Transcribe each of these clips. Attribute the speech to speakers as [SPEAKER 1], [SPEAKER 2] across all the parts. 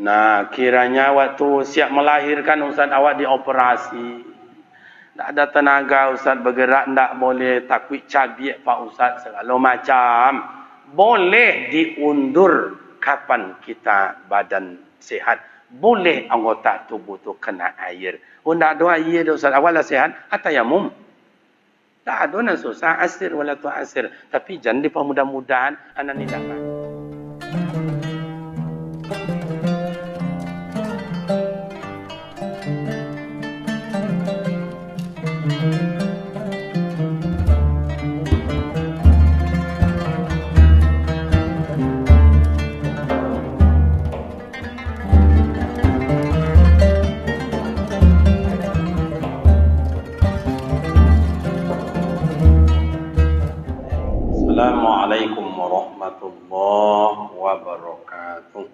[SPEAKER 1] Nah, kiranya waktu siap melahirkan Ustaz awak dioperasi. Tak ada tenaga Ustaz bergerak, tak boleh, takut cabiak Pak Ustaz segala macam. Boleh diundur kapan kita badan sihat. Boleh anggota tubuh tu kena air. Oh, tak ada air dah Ustaz. Awak lah sihat, atayamum. Tak ada nak susah, asir wala tu asir. Tapi jangan dipa mudah-mudahan anak ni dapat. Assalamualaikum warahmatullahi wabarakatuh.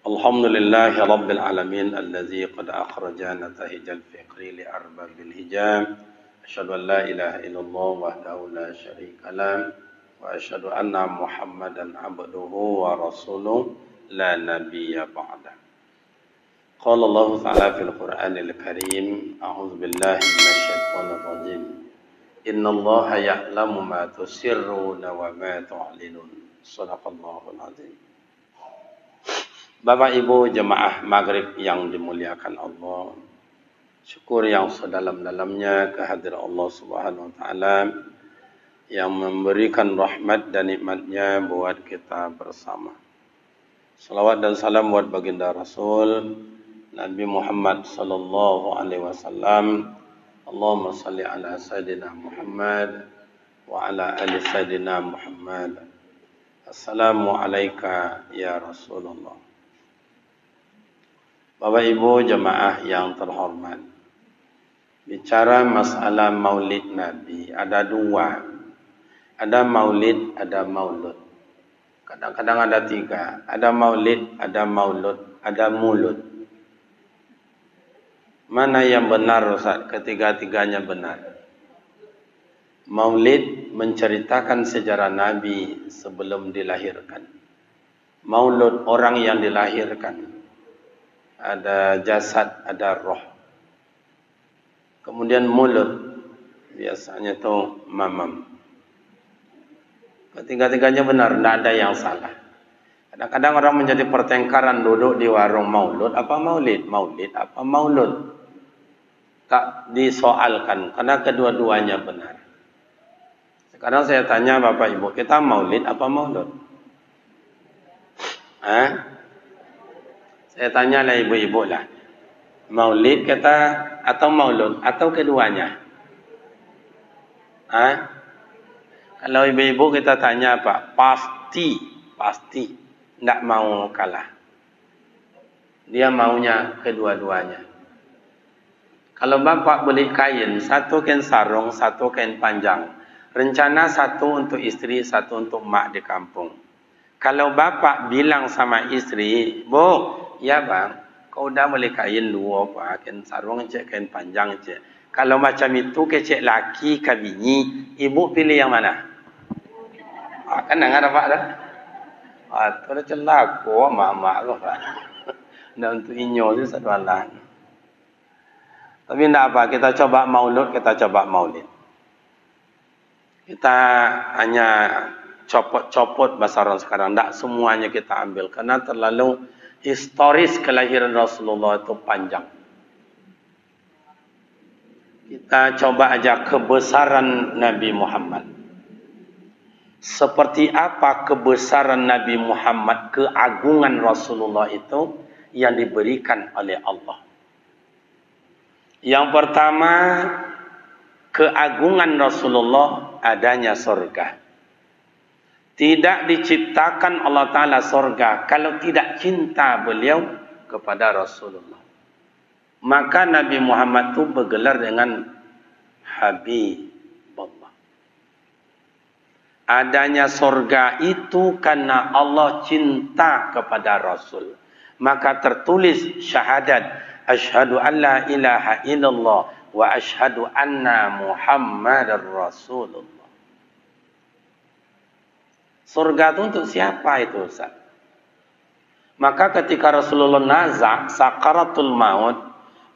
[SPEAKER 1] Alhamdulillahi rabbil alamin allazi qad akhrajana tahijal fiqri li arbabil hijab. Asyhadu an la ilaha illallah wahdahu la syarika lah wa asyhadu anna Muhammadan abduhu wa rasuluh la nabiyya ba'da. Qala Allah ta'ala fil Qur'anil Karim, a'udzu billahi minasyaitonir rajim. Innallaha ya'lamu ma tusirruna wa ma tu'linun. Shadaqallahul azim. Bapak Ibu jemaah Maghrib yang dimuliakan Allah, syukur yang sedalam-dalamnya kehadiran Allah Subhanahu wa taala yang memberikan rahmat dan nikmatnya buat kita bersama. Salawat dan salam buat baginda Rasul Nabi Muhammad sallallahu alaihi wasallam. Allahumma salli ala Sayyidina Muhammad wa ala ali Sayyidina Muhammad. Assalamu alayka ya Rasulullah. Bapak Ibu jemaah yang terhormat, bicara masalah maulid Nabi ada dua. Ada maulid, ada maulud. Kadang-kadang ada tiga. Ada maulid, ada maulud, ada mulud. Mana yang benar Ustaz? Ketiga-tiganya benar. Maulid menceritakan sejarah Nabi sebelum dilahirkan. Maulud orang yang dilahirkan. Ada jasad, ada roh. Kemudian mulud biasanya itu mamam. Ketiga-tiganya benar, tidak ada yang salah. Kadang-kadang orang menjadi pertengkaran duduk di warung maulud apa maulid, maulid apa maulud. Tak disoalkan karena kedua-duanya benar. Sekarang saya tanya Bapak Ibu, kita maulid apa maulud? Saya tanya lah ibu-ibu lah. Maulid kita atau maulud atau keduanya? Kalau ibu-ibu kita tanya apa? Pasti tidak mau kalah. Dia maunya kedua-duanya. Kalau bapak beli kain, satu kain sarung, satu kain panjang. Rencana satu untuk istri, satu untuk mak di kampung. Kalau bapak bilang sama istri, Bu, ya bang, kau dah beli kain dua, Pak. Kain sarung cek, kain panjang cek. Kalau macam itu, kecek laki ke bini, ibu pilih yang mana? Kan dengar Pak dah? Itu dah celaka, mak-mak tu Pak. Dan untuk inyo tu satu alah. Tapi tidak apa, kita coba maulud, kita coba maulid. Kita hanya copot-copot bahasa orang sekarang. Tidak semuanya kita ambil. Karena terlalu historis kelahiran Rasulullah itu panjang. Kita coba aja kebesaran Nabi Muhammad. Seperti apa kebesaran Nabi Muhammad, keagungan Rasulullah itu yang diberikan oleh Allah. Yang pertama, keagungan Rasulullah adanya surga. Tidak diciptakan Allah Ta'ala surga kalau tidak cinta beliau kepada Rasulullah. Maka Nabi Muhammad itu bergelar dengan Habibullah. Adanya surga itu karena Allah cinta kepada Rasul. Maka tertulis syahadat. Asyhadu an la ilaha illallah wa asyhadu anna Muhammadar Rasulullah. Surga itu untuk siapa itu Ustaz? Maka ketika Rasulullah nazak sakaratul maut,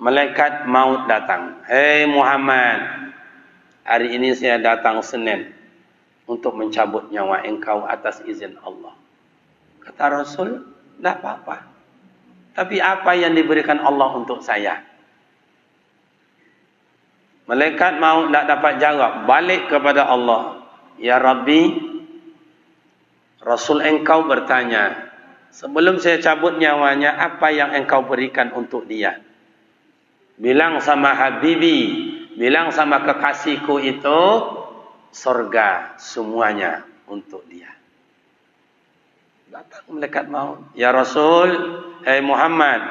[SPEAKER 1] malaikat maut datang. Hei Muhammad, hari ini saya datang Senin untuk mencabut nyawa engkau atas izin Allah. Kata Rasul, tidak apa-apa. Tapi apa yang diberikan Allah untuk saya? Malaikat maut tidak dapat jawab. Balik kepada Allah. Ya Rabbi, Rasul engkau bertanya, sebelum saya cabut nyawanya, apa yang engkau berikan untuk dia? Bilang sama Habibi, bilang sama kekasihku itu, surga semuanya untuk dia. Datang malaikat maut. Ya Rasul, hai Muhammad,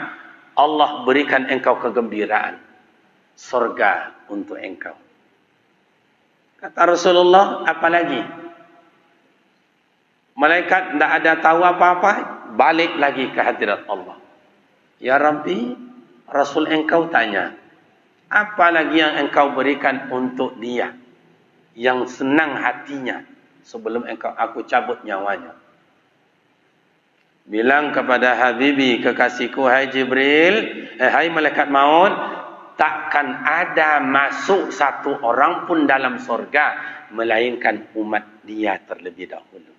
[SPEAKER 1] Allah berikan engkau kegembiraan. Surga untuk engkau. Kata Rasulullah, apa lagi? Malaikat tidak ada tahu apa-apa, balik lagi ke hadirat Allah. Ya Rabbi, Rasul engkau tanya, apa lagi yang engkau berikan untuk dia, yang senang hatinya, sebelum aku cabut nyawanya? Bilang kepada Habibi, kekasihku, hai Jibril, hai malaikat maut, takkan ada masuk satu orang pun dalam surga, melainkan umat dia terlebih dahulu.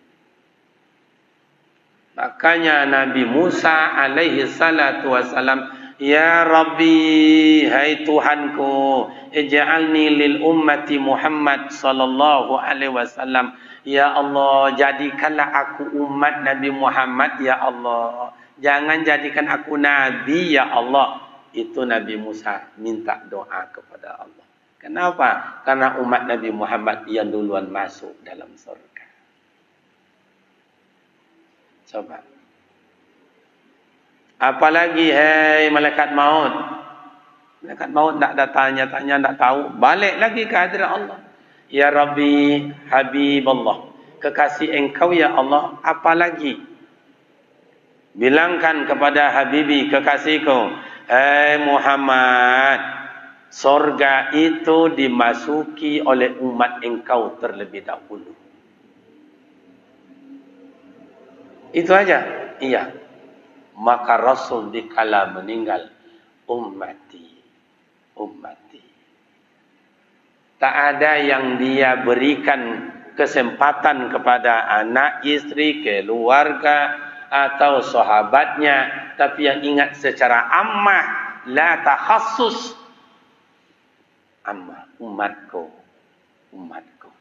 [SPEAKER 1] Makanya Nabi Musa alaihi salatu wassalam, ya Rabbi, hai Tuhanku, ij'alni lil ummati Muhammad sallallahu alaihi wasallam. Ya Allah, jadikanlah aku umat Nabi Muhammad, ya Allah. Jangan jadikan aku Nabi, ya Allah. Itu Nabi Musa minta doa kepada Allah. Kenapa? Karena umat Nabi Muhammad yang duluan masuk dalam surga. Coba. Apalagi, hei malaikat maut. Malaikat maut tak ada tanya-tanya, tak tahu. Balik lagi ke hadirat Allah. Ya Rabbi, Habib Allah, kekasih engkau ya Allah, apa lagi? Bilangkan kepada Habibi, kekasihku, hai Muhammad, surga itu dimasuki oleh umat engkau terlebih dahulu. Itu aja? Iya. Maka Rasul dikala meninggal, ummati, ummati. Tak ada yang dia berikan kesempatan kepada anak, istri, keluarga, atau sahabatnya. Tapi yang ingat secara ammah, la takhassus. Ammah, umatku, umatku.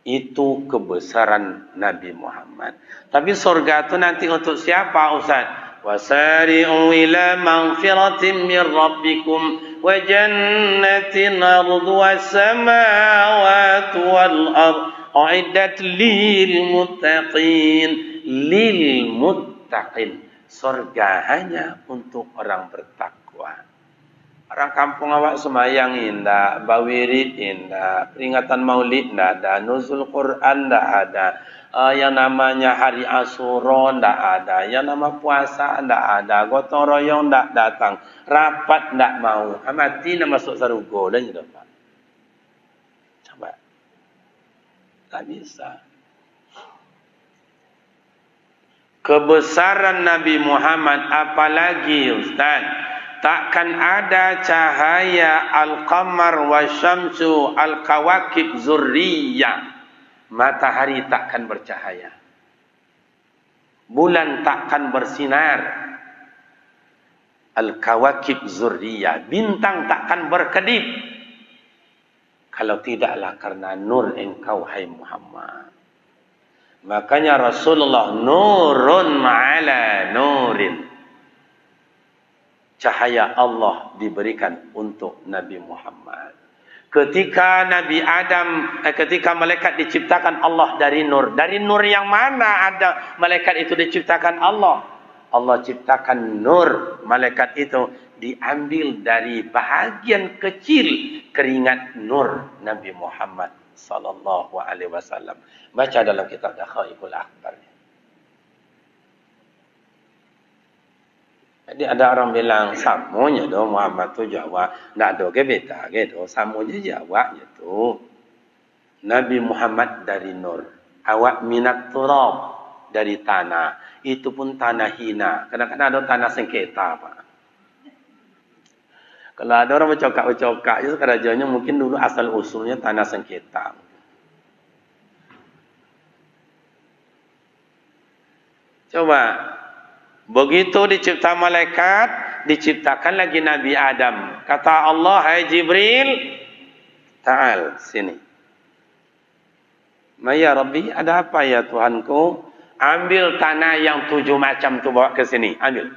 [SPEAKER 1] Itu kebesaran Nabi Muhammad. Tapi surga itu nanti untuk siapa Ustaz? Wasari'u ila maghfiratin min rabbikum wa jannatin arduha as-samawati wal ardh u'iddat lil muttaqin. Lil muttaqin. Surga hanya untuk orang bertakwa. Orang kampung awak semayang indah, bawirid indah, peringatan maulid indah ada, nuzul Quran indah ada, yang namanya hari Asyura ndak ada, yang nama puasa ndak ada, gotong royong ndak datang, rapat ndak mau, mati nak masuk surga dan gitu Pak. Coba, tak bisa. Kebesaran Nabi Muhammad apalagi Ustaz? Takkan ada cahaya al-qamar wa syamsu al-kawakib zurriyah. Matahari takkan bercahaya. Bulan takkan bersinar. Al-kawakib zurriyah. Bintang takkan berkedip. Kalau tidaklah karena nur engkau hai Muhammad. Makanya Rasulullah nurun ma'ala nurin. Cahaya Allah diberikan untuk Nabi Muhammad. Ketika Nabi Adam, ketika malaikat diciptakan Allah dari nur. Dari nur yang mana ada malaikat itu diciptakan Allah? Allah ciptakan nur malaikat itu diambil dari bahagian kecil keringat nur Nabi Muhammad sallallahu alaihi wasallam. Baca dalam kitab Dakhaikul Akhbar. Jadi ada orang bilang samunya do Muhammad tu Jawa, nak do ke beta ke do samunya Jawa je tu. Nabi Muhammad dari nur. Awak minat turab, dari tanah. Itu pun tanah hina. Kadang-kadang ada tanah sengketa, Pak. Kalau ada orang bercokak-bercokak, itu kerajaannya mungkin dulu asal usulnya tanah sengketa. Coba, begitu dicipta malaikat, diciptakan lagi Nabi Adam. Kata Allah, hai Jibril, ta'al, sini. Ya Rabbi, ada apa ya Tuhanku? Ambil tanah yang 7 macam tu bawa ke sini, ambil.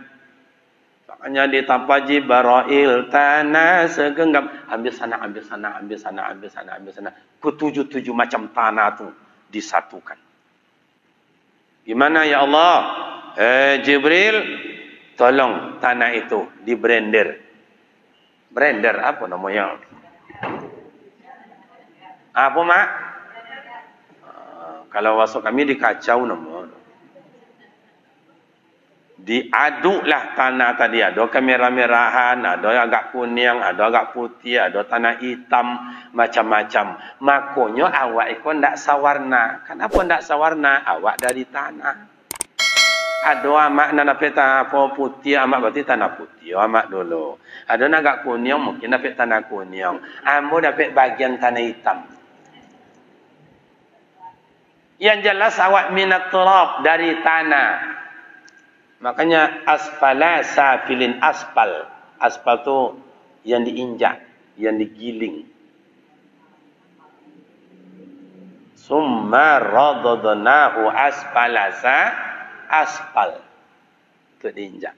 [SPEAKER 1] Makanya ditampaji barail tanah segenggam. Ambil sana, ambil sana, ambil sana, ambil sana, ambil sana. Ke-7 macam tanah tu disatukan. Gimana ya Allah? Jibril, tolong tanah itu di blender. Blender apa namanya? Apa mak? Kalau masuk kami dikacau nama. Diaduklah tanah tadi. Ada kemerah-merahan, ada agak kuning, ada agak putih, ada tanah hitam, macam-macam. Makanya awak itu tidak sawarna. Kenapa tidak sawarna? Awak dari tanah. Ada amak nak tanah putih, amak berarti tanah putih. Amak dulu. Ada nak agak kuning, mungkin dapat tanah kuning. Amu dapat bagian tanah hitam. Yang jelas awak minat turab, dari tanah. Makanya asfala safilin, aspal. Aspal tu yang diinjak, yang digiling. Summa radadnahu asfala aspal. Tu diinjak.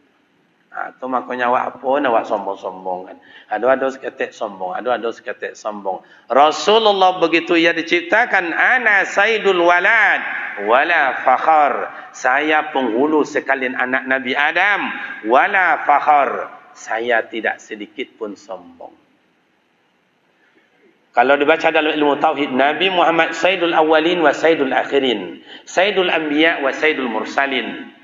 [SPEAKER 1] Tu makanya awak apa awak sombong-sombong kan. Ada seketik sombong, ada seketik sombong. Rasulullah begitu ia diciptakan, ana sayyidul walad wala fakhar. Saya penghulu sekalian anak Nabi Adam, wala fakhar. Saya tidak sedikit pun sombong. Kalau dibaca dalam ilmu tauhid, Nabi Muhammad sayyidul awwalin wa sayyidul akhirin, sayyidul anbiya wa sayyidul mursalin.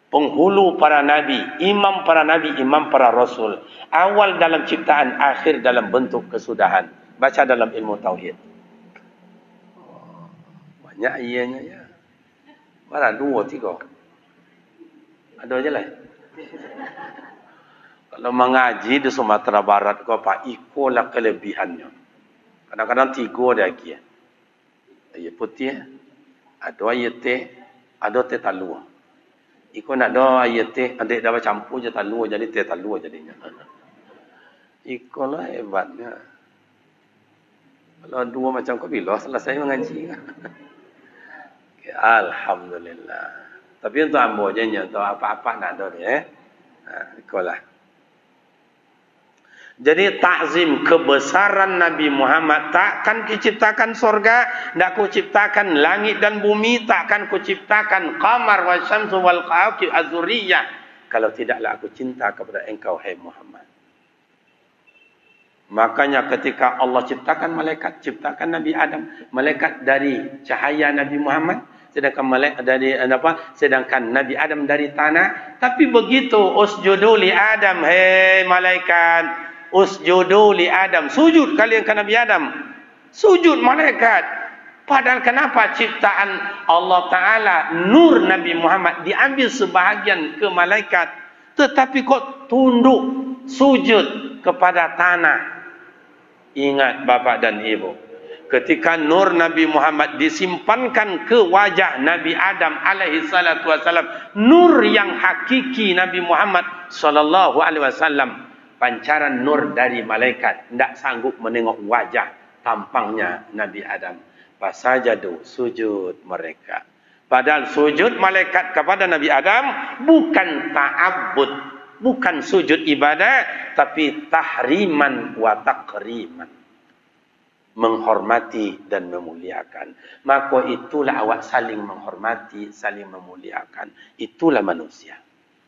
[SPEAKER 1] Penghulu para nabi, imam para nabi, imam para rasul. Awal dalam ciptaan, akhir dalam bentuk kesudahan. Baca dalam ilmu tauhid. Banyak ianya ya. Mana 2, 3. Ada aja lah. Kalau mengaji di Sumatera Barat, kau apa? Ikulah kelebihannya. Kadang-kadang 3 ada lagi. Ayat putih, ada ayat teh, ada teh talua. Iko nak doa ayat teh, adik dah campur je talua jadi teh talua jadinya. Iko lah hebatnya. Kalau 2 macam kau bila selesai mengaji. Okay, alhamdulillah. Tapi untuk ambo je nyo apa-apa nak ada dia. Iko lah. Jadi takzim kebesaran Nabi Muhammad. Takkan kuciptakan sorga, tak kuciptakan langit dan bumi, takkan kuciptakan qamar wa syamsu wal kawakib azuriyah kalau tidaklah aku cinta kepada engkau hai Muhammad. Makanya ketika Allah ciptakan malaikat, ciptakan Nabi Adam, malaikat dari cahaya Nabi Muhammad, sedangkan malaikat dari sedangkan Nabi Adam dari tanah. Tapi begitu usjudu li Adam, hei malaikat, usjudu li Adam, sujud kalian ke Nabi Adam. Sujud malaikat. Padahal kenapa ciptaan Allah Ta'ala, nur Nabi Muhammad diambil sebahagian ke malaikat, tetapi kok tunduk sujud kepada tanah. Ingat Bapak dan Ibu, ketika nur Nabi Muhammad disimpankan ke wajah Nabi Adam alaihi salatu wasalam, nur yang hakiki Nabi Muhammad sallallahu alaihi wasallam, pancaran nur dari malaikat tidak sanggup menengok wajah tampangnya Nabi Adam. Fasajadu, sujud mereka. Padahal sujud malaikat kepada Nabi Adam bukan ta'abbud, bukan sujud ibadah, tapi tahriman wa takriman, menghormati dan memuliakan. Maka itulah awak saling menghormati, saling memuliakan. Itulah manusia.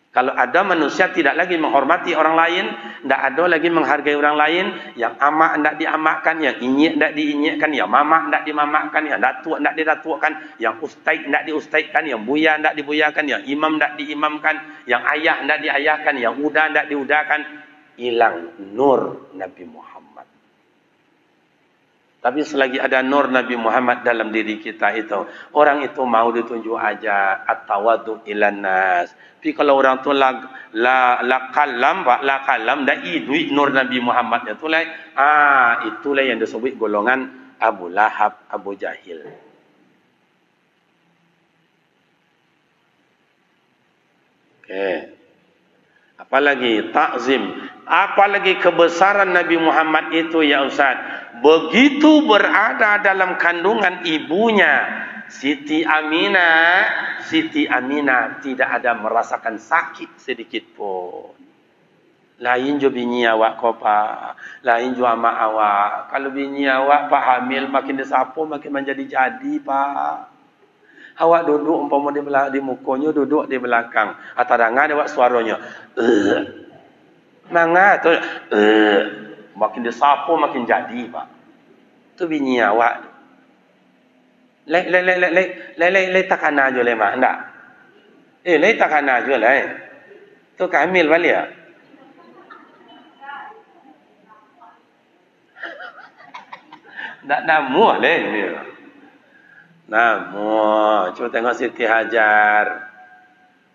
[SPEAKER 1] Kalau ada manusia tidak lagi menghormati orang lain, tidak ada lagi menghargai orang lain, yang amak tidak diamakkan, yang inyek tidak diinyekkan, yang mamak tidak dimamakkan, yang datuk tidak didatukan, yang ustaz tidak diustaizkan, yang buya tidak dibuyakan, yang imam tidak diimamkan, yang ayah tidak diayahkan, yang udah tidak diudakan. Hilang nur Nabi Muhammad. Tapi selagi ada nur Nabi Muhammad dalam diri kita itu, orang itu mau ditunjuk aja at-tawaddu ilan nas. Tapi kalau orang tu la kalam dah idui nur Nabi Muhammad itu lah, itulah yang disebut golongan Abu Lahab, Abu Jahil. Okey. Apalagi takzim, apalagi kebesaran Nabi Muhammad itu ya Ustaz. Begitu berada dalam kandungan ibunya Siti Aminah tidak ada merasakan sakit sedikit pun. Lain jo bini awak kau pak, lain jo amak awak. Kalau bini awak pak hamil makin disapu makin menjadi pak. Awak duduk umpama di mukanya duduk di belakang. Atau dengar awak suaranya. Manga tu makin disapu makin jadi pak. Tu bini awak. Le takana jo le mak ndak. Le takana jo le. Tu kamil balik ya. Ndak namu le ni. Namu, cuba tengok Siti Hajar.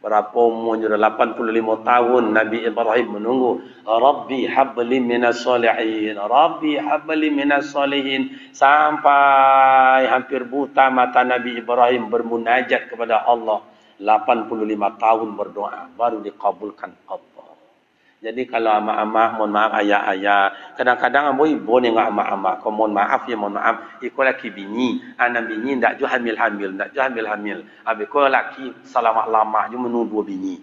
[SPEAKER 1] Berapa umurnya? 85 tahun Nabi Ibrahim menunggu. Rabbi habli minas solihin. Rabbi habli minas solihin. Sampai hampir buta mata Nabi Ibrahim bermunajat kepada Allah. 85 tahun berdoa. Baru dikabulkan Allah. Jadi kalau amak-amak, mohon maaf ayah-ayah. Kadang-kadang ambo ibu ni ngak amak-amak. Kau mohon maaf ya mohon maaf. Iko laki bini. Anak bini ndak jo hamil-hamil. Ndak jo hamil-hamil. Habis kau laki selamat lama jo menuduh bini.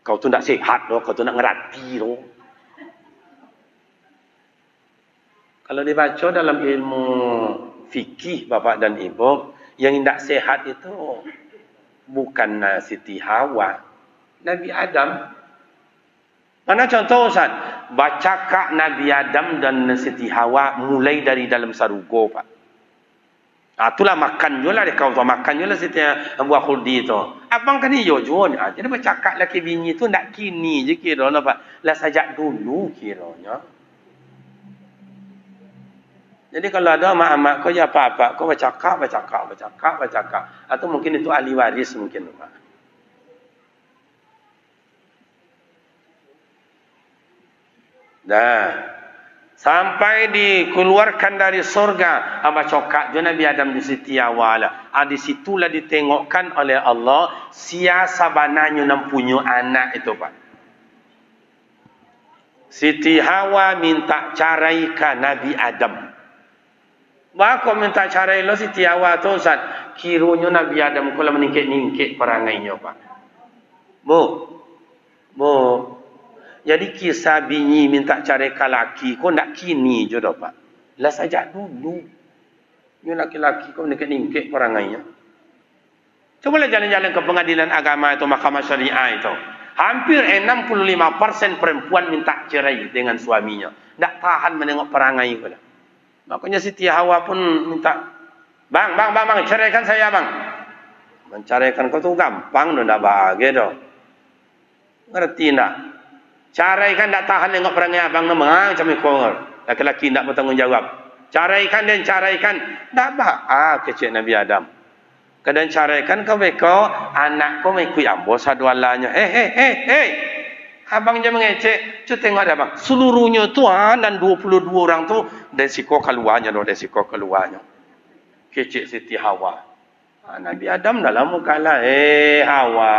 [SPEAKER 1] Kau tu ndak sihat loh. Kau tu ndak ngerti loh. Kalau dibaca dalam ilmu fikih bapak dan ibu. Yang ndak sihat itu bukan Siti Hawa. Nabi Adam. Mana contoh Ustaz? Baca kak Nabi Adam dan Siti Hawa mulai dari dalam sarugo pak. Itulah makan je lah dia kau tu. Makan je lah Siti buah khuldi tu. Abang kan iyo je. Jadi baca kak laki bini tu nak kini je kira lah pak. Lah sajak dulu kiranya. Jadi kalau ada mak-mak kau ya apa-apa. Kau baca kak. Atau mungkin itu ahli waris mungkin pak. Dah sampai dikeluarkan dari surga apa cokak je Nabi Adam di Siti Hawa. Di situlah ditengokkan oleh Allah siasa bananya nampunya anak itu pak. Siti Hawa minta caraikan Nabi Adam. Kau minta carai lo Siti Hawa tu Ustaz. Kiranya Nabi Adam kalau meningkit-ningkit perangainya pak. Bu. Jadi kisah bini minta caraikan laki, kau nak kini je dah pak. Lah sajak dulu. Ni laki-laki kau ningkit-ningkit perangainya. Cubalah jalan-jalan ke pengadilan agama itu, mahkamah syariah itu. Hampir 65% perempuan minta cerai dengan suaminya. Tak tahan menengok perangai pula. Makanya Siti Hawa pun minta, bang, ceraikan saya bang. Menceraikan kau tu gampang dah, tak bahagia dah. Ngerti tak? Caraikan tak tahan tengok perangai abang nama macam ikor. Laki-laki tak bertanggungjawab. Caraikan dan caraikan. Tak bah. Kecil Nabi Adam. Kadang caraikan kau beko anak kau mengikut ambo sadualanya. Abang je mengecek. Cuba tengok dah bang. Seluruhnya tu dan 22 orang tu desiko keluarnya doh, desiko keluarnya. Kecil Siti Hawa. Nabi Adam dah lama kalah. Hawa.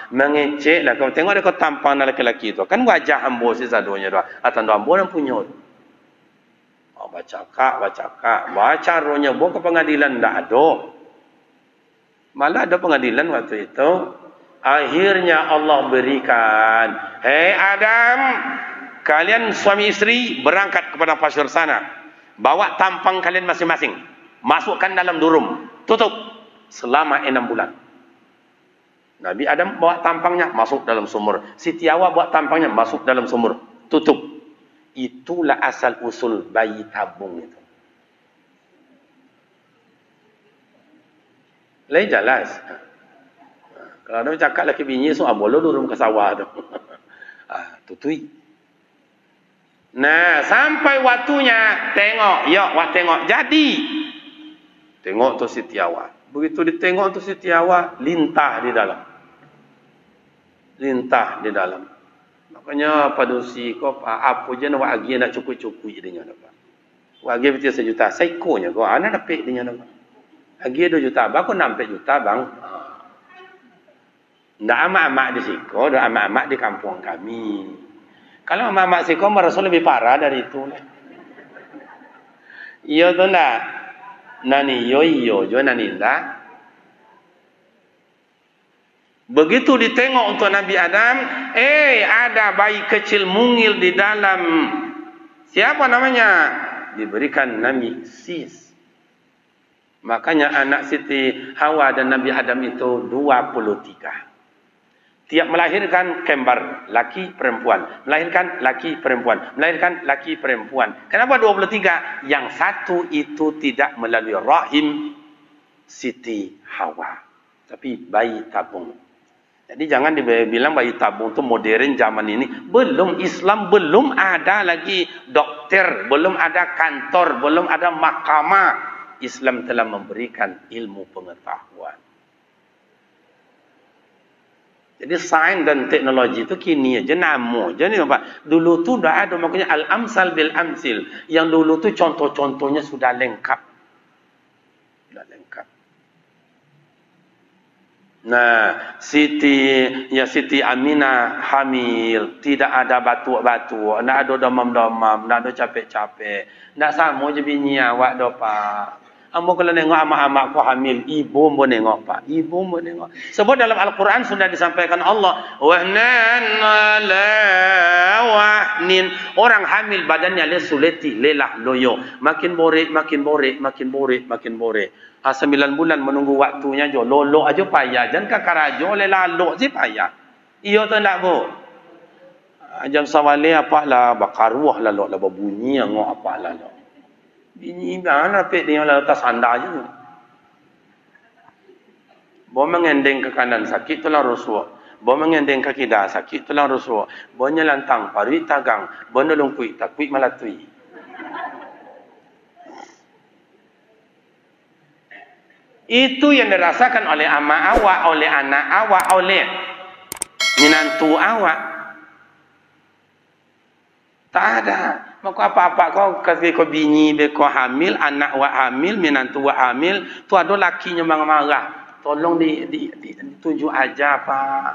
[SPEAKER 1] Mengecek lah. Kau tengok dia kau tampang lelaki-lelaki tu. Kan wajah ambo si saduanya tu. Atau ambo yang punya tu. Baca kak. Baca rohnya. Bawa ke pengadilan. Tak ada. Malah ada pengadilan waktu itu. Akhirnya Allah berikan. Adam. Kalian suami isteri berangkat kepada pasir sana. Bawa tampang kalian masing-masing. Masukkan dalam durum. Tutup. Selama 6 bulan. Nabi Adam bawa tampangnya masuk dalam sumur. Siti Hawa bawa tampangnya masuk dalam sumur. Tutup. Itulah asal usul bayi tabung itu. Lain jelas. Kalau ada cakap laki bini so boleh turun ke sawah tu. Tutui. Nah, sampai waktunya tengok, ya, wak tengok jadi. Tengok tu Siti Awak. Begitu ditengok tu Siti Awak, lintah di dalam. Lintah di dalam. Makanya padusi kau apa je nak agi nak cukup-cukup dia nak. Agi betul 1 juta, saikonya kau anak dapat dia nak. Agi 2 juta, bang kau 4 juta bang. Ndak amak-amak di siko, ndak amak-amak di kampung kami. Kalau amak-amak siko merasa lebih parah dari itu. Iyo tu ndak. Nani yo jo nani ndak. Begitu ditengok untuk Nabi Adam, ada bayi kecil mungil di dalam. Siapa namanya? Diberikan Nabi Sis. Makanya anak Siti Hawa dan Nabi Adam itu 23. Tiap melahirkan kembar, laki perempuan. Melahirkan laki perempuan. Melahirkan laki perempuan. Kenapa 23? Yang satu itu tidak melalui rahim Siti Hawa. Tapi bayi tabung. Jadi jangan dibilang bayi tabung itu modern zaman ini. Belum, Islam belum ada lagi dokter, belum ada kantor, belum ada mahkamah. Islam telah memberikan ilmu pengetahuan. Jadi sains dan teknologi itu kini aja nama. Jadi apa? Dulu tu dah ada makanya al-amsal bil amsil. Yang dulu tu contoh-contohnya sudah lengkap. Sudah lengkap. Nah, Siti Aminah hamil, tidak ada batuk-batuk, tidak ada demam-demam, tidak ada capek-capek. Tidak sama je bini awak dah pak. Ambo kalau nengok amak-amak ku hamil, ibu pun nengok pak, ibu pun nengok. Sebab dalam Al-Quran sudah disampaikan Allah, wahnan ala wahnin. Orang hamil badannya lesuleti, lelah loyo, makin borek, makin borek, makin borek, makin borek. 9 bulan menunggu waktunya jo, lolok aja payah, jangan kakarajo lelah lok je payah. Iyo tu nak bu. Jam sawale apa lah, bakaruah lah lok lah bunyi ngok apa lah lok. Bini mana rapik dia lah atas sandar je. Bawa mengendeng ke kanan sakit tulang rusuk. Bawa mengendeng ke kiri sakit tulang rusuk. Bawa nyelantang parui tagang. Bawa nolong kuih tak kuih malatui. Itu yang dirasakan oleh ama awak, oleh anak awak, oleh minantu awak. Tak ada. Maka apa-apa kau kasih kau bini be kau hamil, anak wa hamil, minantu wa hamil, tu ada lakinya marah. Tolong ditunjuk aja pak.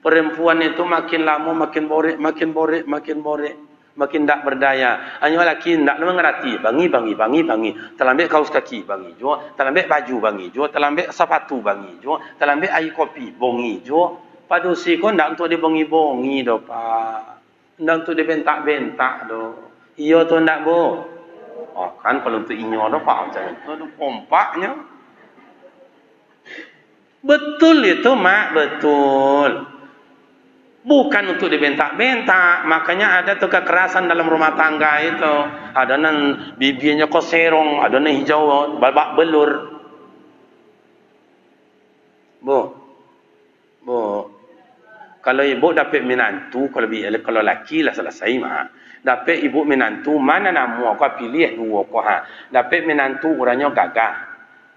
[SPEAKER 1] Perempuan itu makin lama makin borek, makin borek, makin borek, makin tak berdaya. Hanya laki tak mengerti, bangi. Terlambat kaos kaki bangi jo, terlambat baju bangi jo, terlambat sepatu bangi jo, terlambat air kopi bongi jo. Padusi kau tak untuk dibongi-bongi do pak. Ndak tu dia bentak-bentak do. Iyo tu ndak bu. Oh kan kalau tu inyo do pak macam tu pompaknya. Betul itu mak, betul. Bukan untuk dibentak-bentak, makanya ada tu kekerasan dalam rumah tangga itu. Ada nan bibirnya koserong, ada nan hijau babak belur. Bu. Kalau ibu dapat menantu, kalau laki lah selesai mah. Dapat ibu menantu, mana nama kau pilih dua kau ha. Dapat menantu orangnya gagah.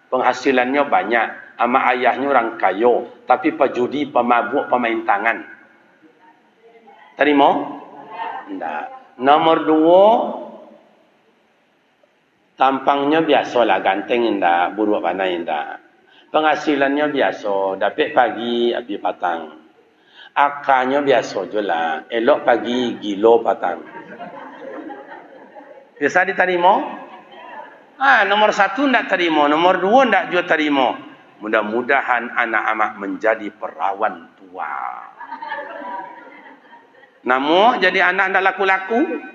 [SPEAKER 1] Penghasilannya banyak. Ama ayahnya orang kayo. Tapi pejudi, pemabuk, pemain tangan. Terima? Tidak. Nomor 2, tampangnya biasalah, ganteng indah, buruk pandai indah. Penghasilannya biasa, dapat pagi, habis patang. Akarnya biasa je lah. Elok pagi, gilo patang. Bisa diterima? Nomor 1 tidak terima. Nomor 2 tidak juga terima. Mudah-mudahan anak-anak menjadi perawan tua. Namun, jadi anak tidak laku-laku.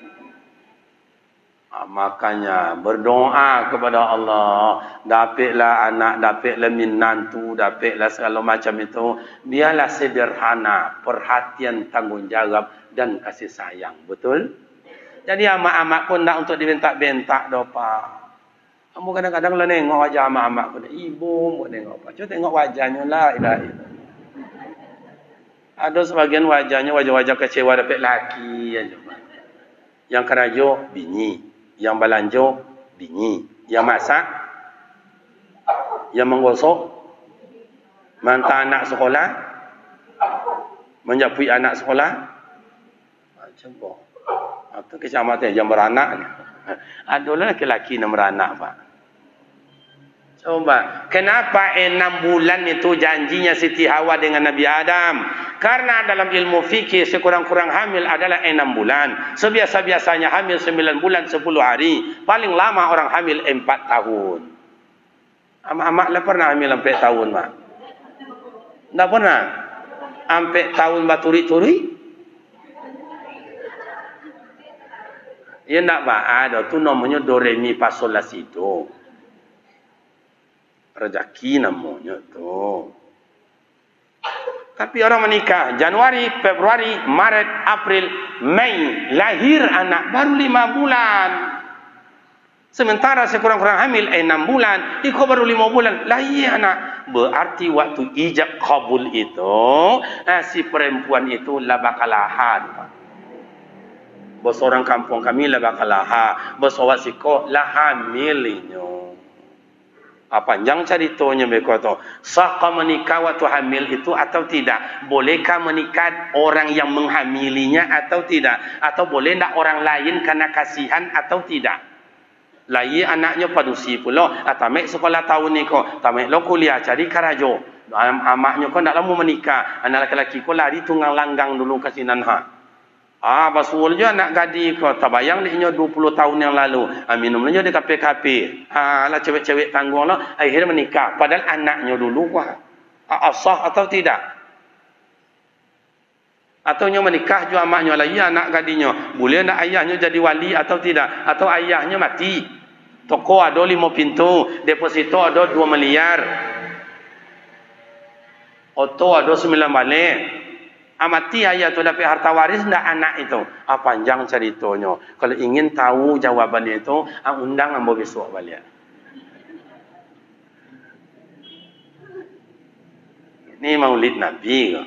[SPEAKER 1] Makanya berdoa kepada Allah, dapatlah anak, dapatlah minantu, dapatlah segala macam itu. Biarlah sederhana, perhatian, tanggungjawab dan kasih sayang. Betul? Jadi amak-amak pun tak untuk dibentak-bentak dah pak. Kamu kadang-kadang lah nengok wajah amak-amak pun. Ibu mau nengok pak. Cuba tengok wajahnya lah. Ada sebagian wajahnya wajah-wajah kecewa dapat laki aja. Yang kerajo bini, yang balanjo bini, yang masak, yang menggosok, mantah anak sekolah, menjapui anak sekolah. Macam apa? Atau kecamatan yang beranak. Adalah laki-laki yang beranak, Pak. Coba, kenapa 6 bulan itu janjinya Siti Hawa dengan Nabi Adam? Karena dalam ilmu fikih sekurang-kurang hamil adalah 6 bulan. Sebiasa-biasanya hamil 9 bulan 10 hari. Paling lama orang hamil 4 tahun. Amak-amak lah pernah hamil sampai tahun, Mak? Tak pernah? Sampai tahun baturi-turi? Ya tak, Pak. Ada tu namanya do re mi fa sol la si do. Rezeki namanya tu. Tapi orang menikah Januari, Februari, Maret, April, Mei, lahir anak baru 5 bulan. Sementara sekurang-kurang hamil 6 bulan, ikut baru 5 bulan, lahir anak. Berarti waktu ijab kabul itu, si perempuan itu lah bakalahan. Bos orang kampung kami lah bakalahan. Bos awak siko lah hamilnya. Panjang ceritanya mereka tu. Sahkah menikah waktu hamil itu atau tidak? Bolehkah menikah orang yang menghamilinya atau tidak? Atau boleh tak orang lain karena kasihan atau tidak? Lain anaknya padusi pula. Tamek sekolah tahun ni kau. Tamek lo kuliah cari karajo. Amaknya kau tak lama menikah. Anak lelaki kau lari tunggang langgang dulu ke Sinanha. Basul je anak gadi kau. Tak bayang dia 20 tahun yang lalu. Minumnya dia kape-kape. Lah cewek-cewek tanggung lah. Akhirnya menikah. Padahal anaknya dulu. Sah atau tidak? Atau menikah juga amaknya lah. Ya anak gadinya. Boleh tak ayahnya jadi wali atau tidak? Atau ayahnya mati. Toko ada 5 pintu. Deposito ada 2 miliar. Oto ada 9 balik. Mati ayah tu dapat harta waris ndak anak itu. Panjang ceritanya. Kalau ingin tahu jawabannya itu, undang ambo besok balik. Ini Maulid Nabi ke?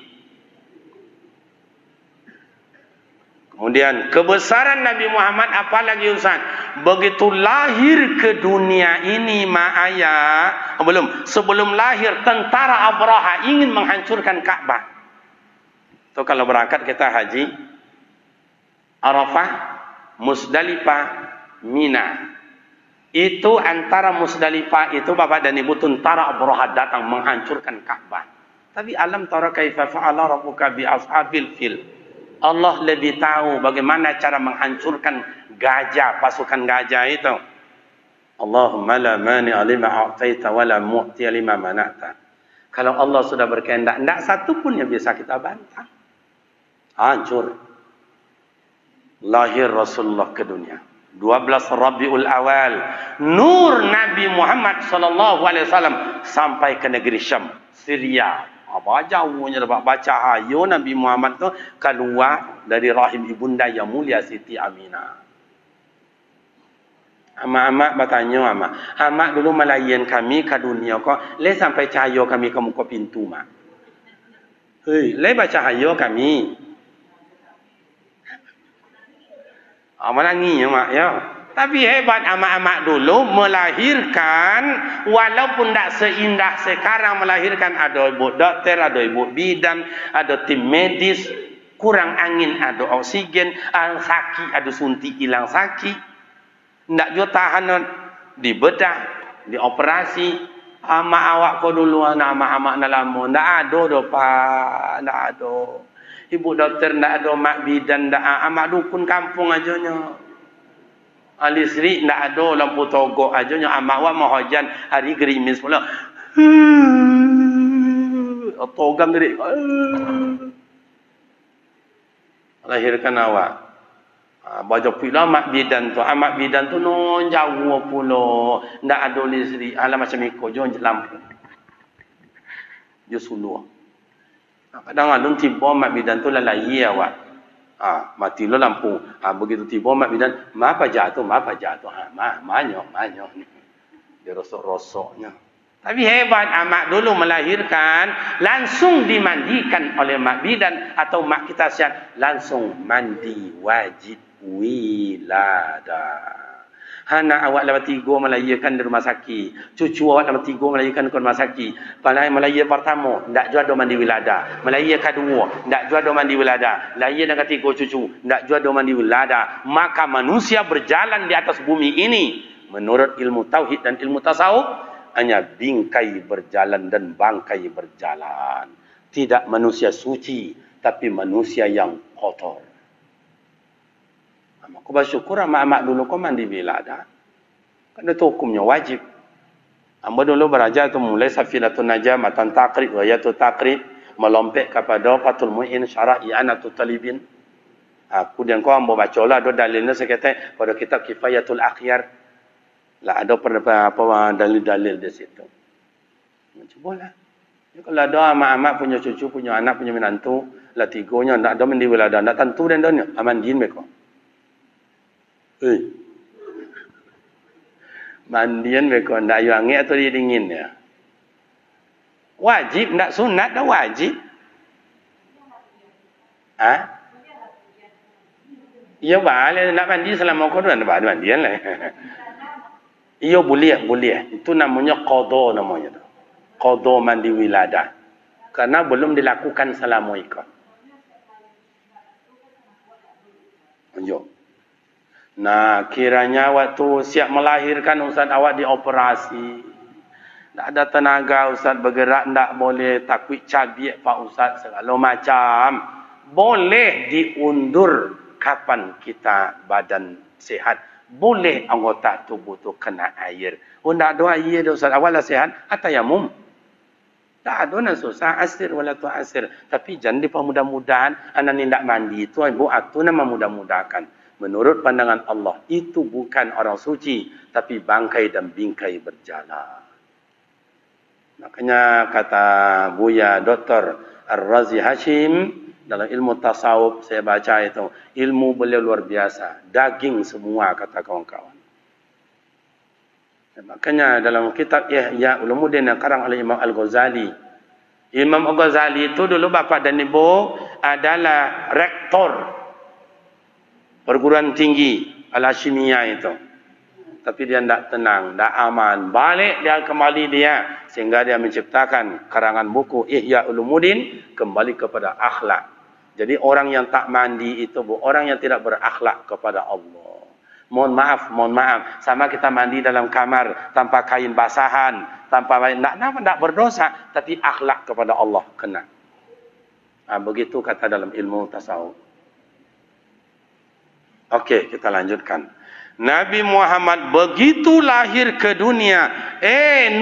[SPEAKER 1] Kemudian kebesaran Nabi Muhammad apalagi Ustaz? Begitu lahir ke dunia ini mak ayah, sebelum lahir tentara Abraha ingin menghancurkan Ka'bah. So, kalau berangkat kita haji, Arafah, Musdalifah, Mina. Itu antara Musdalifah itu Bapak dan Ibu tentara Abraha datang menghancurkan Ka'bah. Tapi alam tara kaifa fa'ala rabbuka bi ashabil fil. Allah lebih tahu bagaimana cara menghancurkan gajah, pasukan gajah itu. Allahumma la mani'a lima a'taita wa la mu'tiya lima mana'ta. Kalau Allah sudah berkehendak, tidak satu pun yang bisa kita bantah. Hancur. Lahir Rasulullah ke dunia 12 Rabiul Awal, nur Nabi Muhammad sallallahu alaihi wasallam sampai ke negeri Syam, Syria. Apa jauhnya dapat baca hayo Nabi Muhammad tu keluar dari rahim ibunda yang mulia Siti Aminah. Amak-amak bertanya amak dulu melayan kami ke dunia kok, le sampai cahaya kami ke muka pintu mak. Hei, le baca hayo kami. Melangi ya mak ya. Tapi hebat amak-amak dulu melahirkan walaupun tak seindah sekarang melahirkan. Ada ibu dokter, ada ibu bidan, ada tim medis, kurang angin, ada oksigen, sakit, ada suntik hilang sakit. Tak juga tahan dibedah, dioperasi. Amak awak kau dulu amak-amak nak lama. Tak ada dah pak, tak ada. Ibu dokter tak ada, mak bidan tak ada, mak dukun kampung ajanya. Listrik tak ada, lampu togok ajanya. Amak awak mau hujan, hari gerimis pula. Togam diri. Lahirkan awak. Baca pula mak bidan tu. Mak bidan tu non jauh pula. Tak ada listrik. Alah macam ikut je lampu. Dia suluh. Kadang-kadang tiba mak bidan tu lalai awak. Mati lo lampu. Begitu tiba mak bidan, apa jatuh. Manyo. Dia rosok-rosoknya. Tapi hebat, mak dulu melahirkan, langsung dimandikan oleh mak bidan atau mak kita sihat, langsung mandi wajib wilada. Anak awak lepas 3 melahirkan di rumah sakit. Cucu awak lepas 3 melahirkan di rumah sakit. Padahal melahir pertama, tak jual do mandi wilada. Melahir kedua, tak jual do mandi wilada. Lahir dengan 3 cucu, tak jual do mandi wilada. Maka manusia berjalan di atas bumi ini menurut ilmu tauhid dan ilmu tasawuf hanya bingkai berjalan dan bangkai berjalan. Tidak manusia suci, tapi manusia yang kotor. Aku bersyukur amak-amak dulu kau mandi wilada. Kan itu hukumnya wajib. Amba dulu belajar tu mulai Safinatun Najah, Matan Taqrib, Wayatul Taqrib, melompat kepada Fathul Mu'in, Syarah I'anatul Talibin. Aku dan kau amba baca lah ada dalilnya sekitar pada kitab Kifayatul Akhyar. Lah ada apa dalil-dalil di situ. Cubalah. Kalau ada amak-amak punya cucu, punya anak, punya menantu, lah 3-nya tak ada mandi wilada, tak tentu dan donya, amandiin mereka. Mandian mereka nak air angin atau dia dingin ya. Wajib nak sunat dah wajib. Iya boleh nak mandi selama kau dah nak mandian lah. Iya boleh. Itu namanya qada namanya tu. Qada mandi wilada. Karena belum dilakukan selama itu. Ayo. Nah, kiranya waktu siap melahirkan Ustaz awak dioperasi. Tak ada tenaga Ustaz bergerak, tak boleh takut cabiak Pak Ustaz segala macam. Boleh diundur kapan kita badan sehat. Boleh anggota tubuh tu kena air. Oh, tak ada air dah Ustaz. Awak lah sehat, atayamum. Tak ada nak susah asir wala tu asir. Tapi jangan dipermudah-mudahan anak ni tak mandi. Itu ibu aku nama mudah-mudahkan. Menurut pandangan Allah, itu bukan orang suci, tapi bangkai dan bingkai berjalan. Makanya kata Buya Dr. Ar-Razi Hashim, dalam ilmu tasawuf saya baca itu, ilmu beliau luar biasa. Daging semua kata kawan-kawan. Makanya dalam kitab Ihya Ulumuddin yang karang oleh Imam Al-Ghazali. Imam Al-Ghazali itu dulu bapa dan ibu adalah rektor perguruan tinggi Al-Hashimiyah itu. Tapi dia tidak tenang, tidak aman. Balik dia kembali dia. Sehingga dia menciptakan karangan buku Ihya Ulumuddin kembali kepada akhlak. Jadi orang yang tak mandi itu orang yang tidak berakhlak kepada Allah. Mohon maaf. Sama kita mandi dalam kamar tanpa kain basahan. Tanpa tidak berdosa. Tapi akhlak kepada Allah kena. Begitu kata dalam ilmu tasawuf. Okey, kita lanjutkan. Nabi Muhammad begitu lahir ke dunia.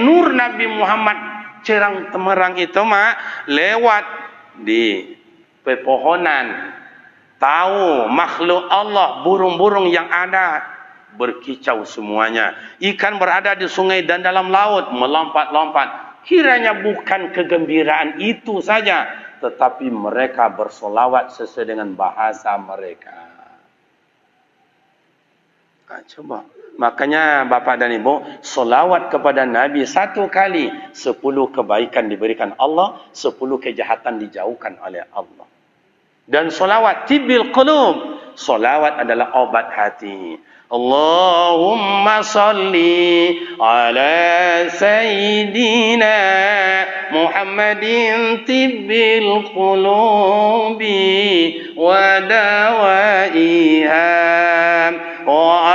[SPEAKER 1] Nur Nabi Muhammad cerang temerang itu lewat di pepohonan. Tahu makhluk Allah, burung-burung yang ada berkicau semuanya. Ikan berada di sungai dan dalam laut melompat-lompat. Kiranya bukan kegembiraan itu saja, tetapi mereka bersolawat sesuai dengan bahasa mereka. Coba. Makanya Bapak dan Ibu, solawat kepada Nabi 1 kali, 10 kebaikan diberikan Allah, 10 kejahatan dijauhkan oleh Allah. Dan solawat tibil qulub, solawat adalah obat hati. Allahumma salli ala sayyidina Muhammadin tibbil qulubi wa dawaiha wa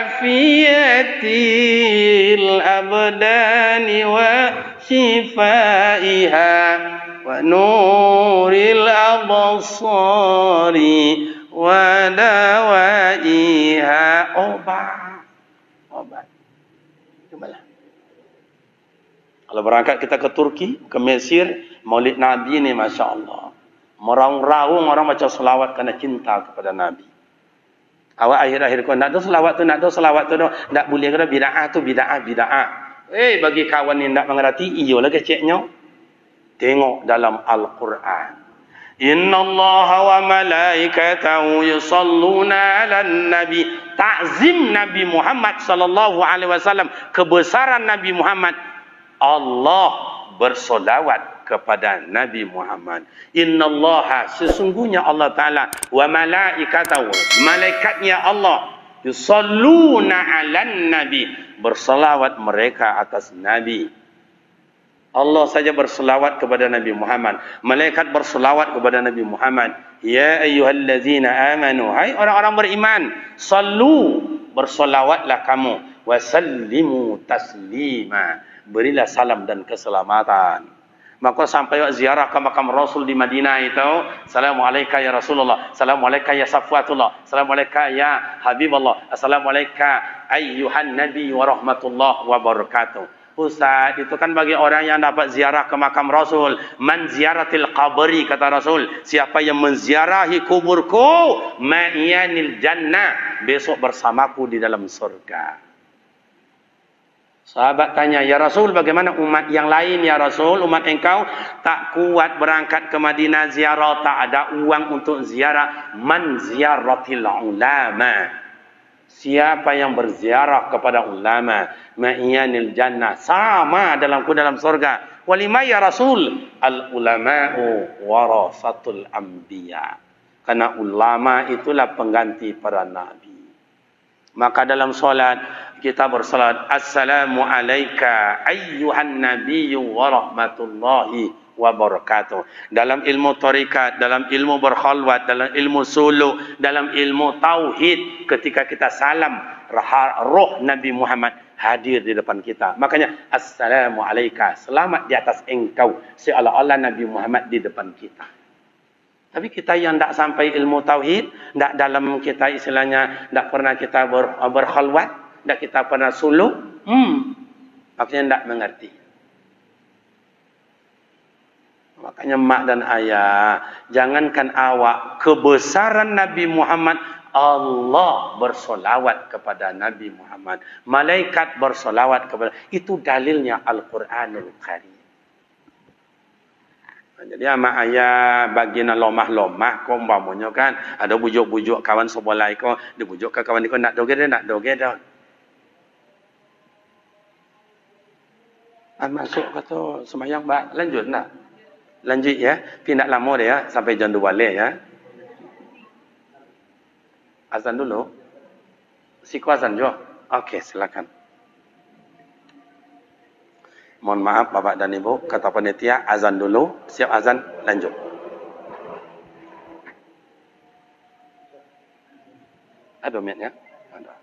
[SPEAKER 1] afiyatil abdani wa shifaiha wa nuril absari wa dawaiha. Obat. Cobalah. Kalau berangkat kita ke Turki, ke Mesir, Maulid Nabi ni Masya Allah. Meraung-raung orang baca selawat kerana cinta kepada Nabi. Awak akhir-akhir kau nak tu selawat tu, tak boleh kena bida'ah tu bida'ah. Bagi kawan ni tak mengerti, iyalah keceknya. Tengok dalam Al-Quran. Inna Allah wa malaikatahu yusalluna ala nabi. Ta'zim Nabi Muhammad sallallahu alaihi wasallam, kebesaran Nabi Muhammad Allah bersolawat kepada Nabi Muhammad. Innallaha, sesungguhnya Allah Ta'ala, wa malaikatahu, malaikatnya Allah, yusalluna 'alan nabi, bersolawat mereka atas Nabi. Allah saja bersolawat kepada Nabi Muhammad, malaikat bersolawat kepada Nabi Muhammad. Ya ayyuhallazina amanu, hai orang-orang beriman, sallu, bersolawatlah kamu, wasallimu taslima, berilah salam dan keselamatan. Maka sampai ziarah ke makam Rasul di Madinah itu, Assalamualaikum ya Rasulullah, Assalamualaikum ya Safwatullah, Assalamualaikum ya Habibullah, Assalamualaikum ayyuhan Nabi wa rahmatullah wa barakatuh. Ustaz, itu kan bagi orang yang dapat ziarah ke makam Rasul. Man ziaratil qabri, kata Rasul, siapa yang menziarahi kuburku, ma'iyanil jannah, besok bersamaku di dalam surga. Sahabat tanya, ya Rasul, bagaimana umat yang lain ya Rasul? Umat engkau tak kuat berangkat ke Madinah ziarah, tak ada uang untuk ziarah. Man ziaratil ulama, siapa yang berziarah kepada ulama, ma'iyanil jannah, sama dalamku dalam surga. Walima ya Rasul? Al ulama'u warasatul anbiya, karena ulama itulah pengganti para nabi. Maka dalam solat kita bersolat, Assalamu alayka ayyuhan nabiyyu wa rahmatullahi wa barakatuh. Dalam ilmu tarikat, dalam ilmu berkhalwat, dalam ilmu suluk, dalam ilmu tauhid, ketika kita salam, roh Nabi Muhammad hadir di depan kita. Makanya Assalamu alayka, selamat di atas engkau, seolah-olah Nabi Muhammad di depan kita. Tapi kita yang tidak sampai ilmu tauhid, tidak dalam kita istilahnya, tidak pernah kita berkhalwat, tidak kita pernah suluk, maksudnya tidak mengerti. Makanya mak dan ayah, jangankan awak, kebesaran Nabi Muhammad, Allah bersolawat kepada Nabi Muhammad, malaikat bersolawat kepada, itu dalilnya Al-Quranul Karim. Jadi amak ayah bagian lomah-lomah kau umpamanya kan, ada bujuk-bujuk kawan sebelah kau, dibujuk ke kawan kau nak doge dah, nak doge dah. Masuk kata semayang mbak, lanjut nak? Lanjut ya, tidak lama dia ya, sampai jam 2 balik ya. Azan dulu. Siku azan juga. Okey, silakan. Mohon maaf Bapak dan Ibu, kata panitia azan dulu, siap azan, lanjut. Ada minyak? Ada.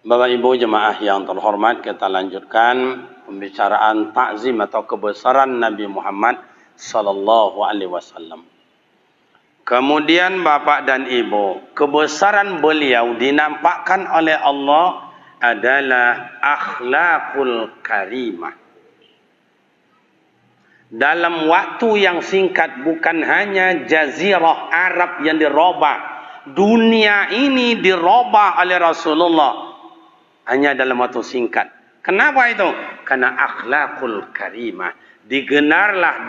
[SPEAKER 1] Bapak Ibu jemaah yang terhormat, kita lanjutkan pembicaraan takzim atau kebesaran Nabi Muhammad sallallahu alaihi wasallam. Kemudian Bapak dan Ibu, kebesaran beliau dinampakkan oleh Allah adalah akhlakul karimah. Dalam waktu yang singkat, bukan hanya jazirah Arab yang dirubah, dunia ini dirubah oleh Rasulullah hanya dalam waktu singkat. Kenapa itu? Karena akhlakul karimah. Digelarlah,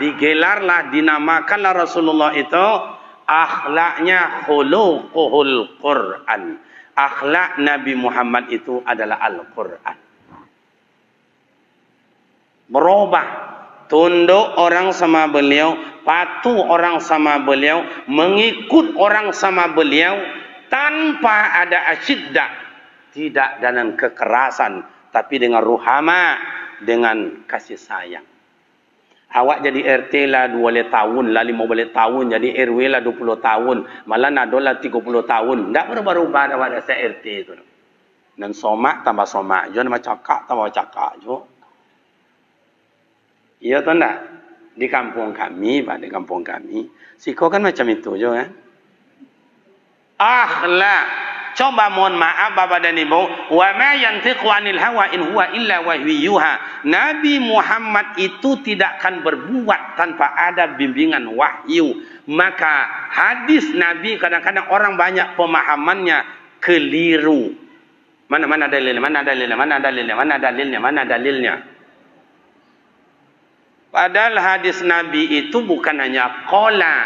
[SPEAKER 1] dinamakanlah Rasulullah itu akhlaknya khuluquhul Quran. Akhlak Nabi Muhammad itu adalah Al-Quran. Berubah, tunduk orang sama beliau, patuh orang sama beliau, mengikut orang sama beliau tanpa ada asyiddah, tidak dengan kekerasan, tapi dengan ruhama, dengan kasih sayang. Awak jadi RT lah 2 tahun lah, 15 tahun, jadi RW lah 20 tahun, malah nado lah 30 tahun. Tak berubah-ubah awak rasa RT itu. Dan somak tambah somak, jangan cakap tambah cakap jo. Iya atau enggak? Di kampung kami, Pak, di kampung kami, siko kan macam itu jo kan. Akhlak. Coba mohon maaf Bapak dan Ibu, wa ma yantiqu 'anil hawa in huwa illa wahyuha. Nabi Muhammad itu tidak akan berbuat tanpa ada bimbingan wahyu. Maka hadis Nabi kadang-kadang orang banyak pemahamannya keliru. Mana dalilnya? Mana dalilnya? Mana dalilnya? Mana dalilnya? Mana dalilnya? Padahal hadis Nabi itu bukan hanya qala.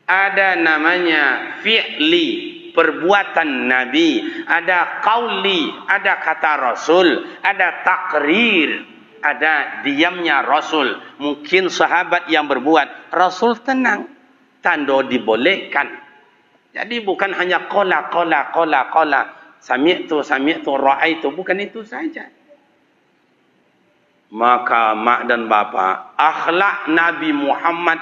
[SPEAKER 1] Ada namanya fi'li, perbuatan Nabi, ada qauli, ada kata Rasul, ada takrir, ada diamnya Rasul. Mungkin sahabat yang berbuat, Rasul tenang, tanda dibolehkan. Jadi bukan hanya qala, sami'tu, ra'aitu, bukan itu saja. Maka mak dan bapa, akhlak Nabi Muhammad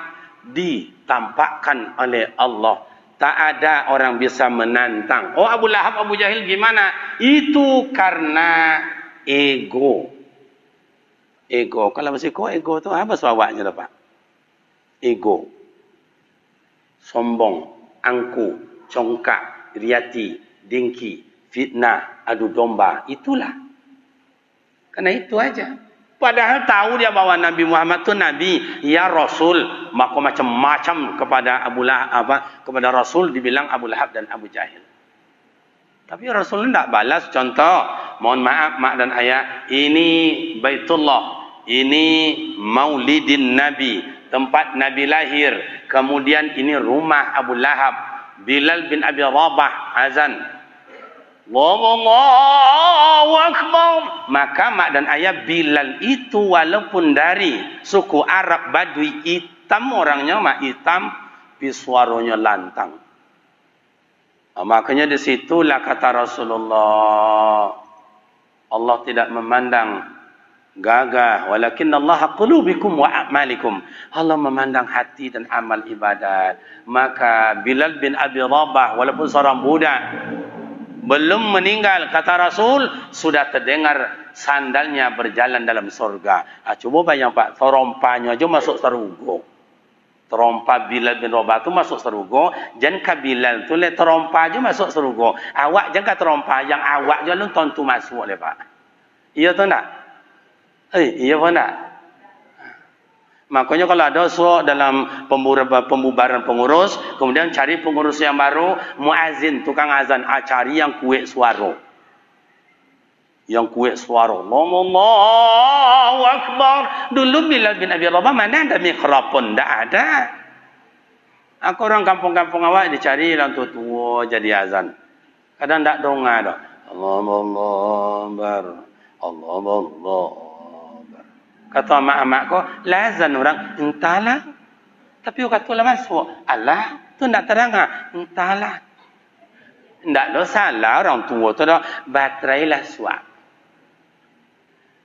[SPEAKER 1] ditampakkan oleh Allah. Tak ada orang bisa menantang. Oh, Abu Lahab, Abu Jahil gimana? Itu karena ego. Ego. Kalau masih ego itu apa sebabnya, Pak? Ego. Sombong, angku, congkak, riati, dengki, fitnah, adu domba. Itulah. Karena itu aja. Padahal tahu dia bahwa Nabi Muhammad itu Nabi, ya Rasul, maka macam-macam kepada Abu Lahab, kepada Rasul dibilang Abu Lahab dan Abu Jahil. Tapi Rasul tidak balas. Contoh, mohon maaf mak dan ayah, ini Baitullah, ini Maulidin Nabi, tempat Nabi lahir. Kemudian ini rumah Abu Lahab. Bilal bin Abi Rabah azan, Allahu Akbar. Maka mak dan ayah, Bilal itu walaupun dari suku Arab Badui, hitam orangnya, mak hitam, tapi suaranya lantang. Makanya disitulah kata Rasulullah, Allah tidak memandang gagah, walakin Allah qulubikum wa a'malikum. Allah memandang hati dan amal ibadat. Maka Bilal bin Abi Rabah walaupun seorang budak, belum meninggal, kata Rasul, sudah terdengar sandalnya berjalan dalam surga. Coba bayang Pak, terompanya aja masuk surga. Terompa Bilal bin Rabah tu masuk surga. Jangan Bilal tu le terompa aja masuk surga. Awak jangan terompa, yang awak je lu tentu masuk le Pak. Iya tu tak? Iya pun tak? Makanya kalau ada suara dalam pembubaran pengurus, kemudian cari pengurus yang baru, muazin, tukang azan, cari yang kuat suara. Yang kuat suara. Allahu Akbar. Dulu Bilal bin Abi Rabah mana ada mikrofon? Tak ada. Aku orang kampung-kampung awak dicari yang tua-tua jadi azan. Kadang tak dongah dah. Allahu Akbar. Allahu Akbar. Kata mak-mak ko, lazan orang, entahlah. Tapi kata lah masuk. Allah, tu nak terang ah, entahlah. Tak ada salah orang tua tu dah, baterai lah suap.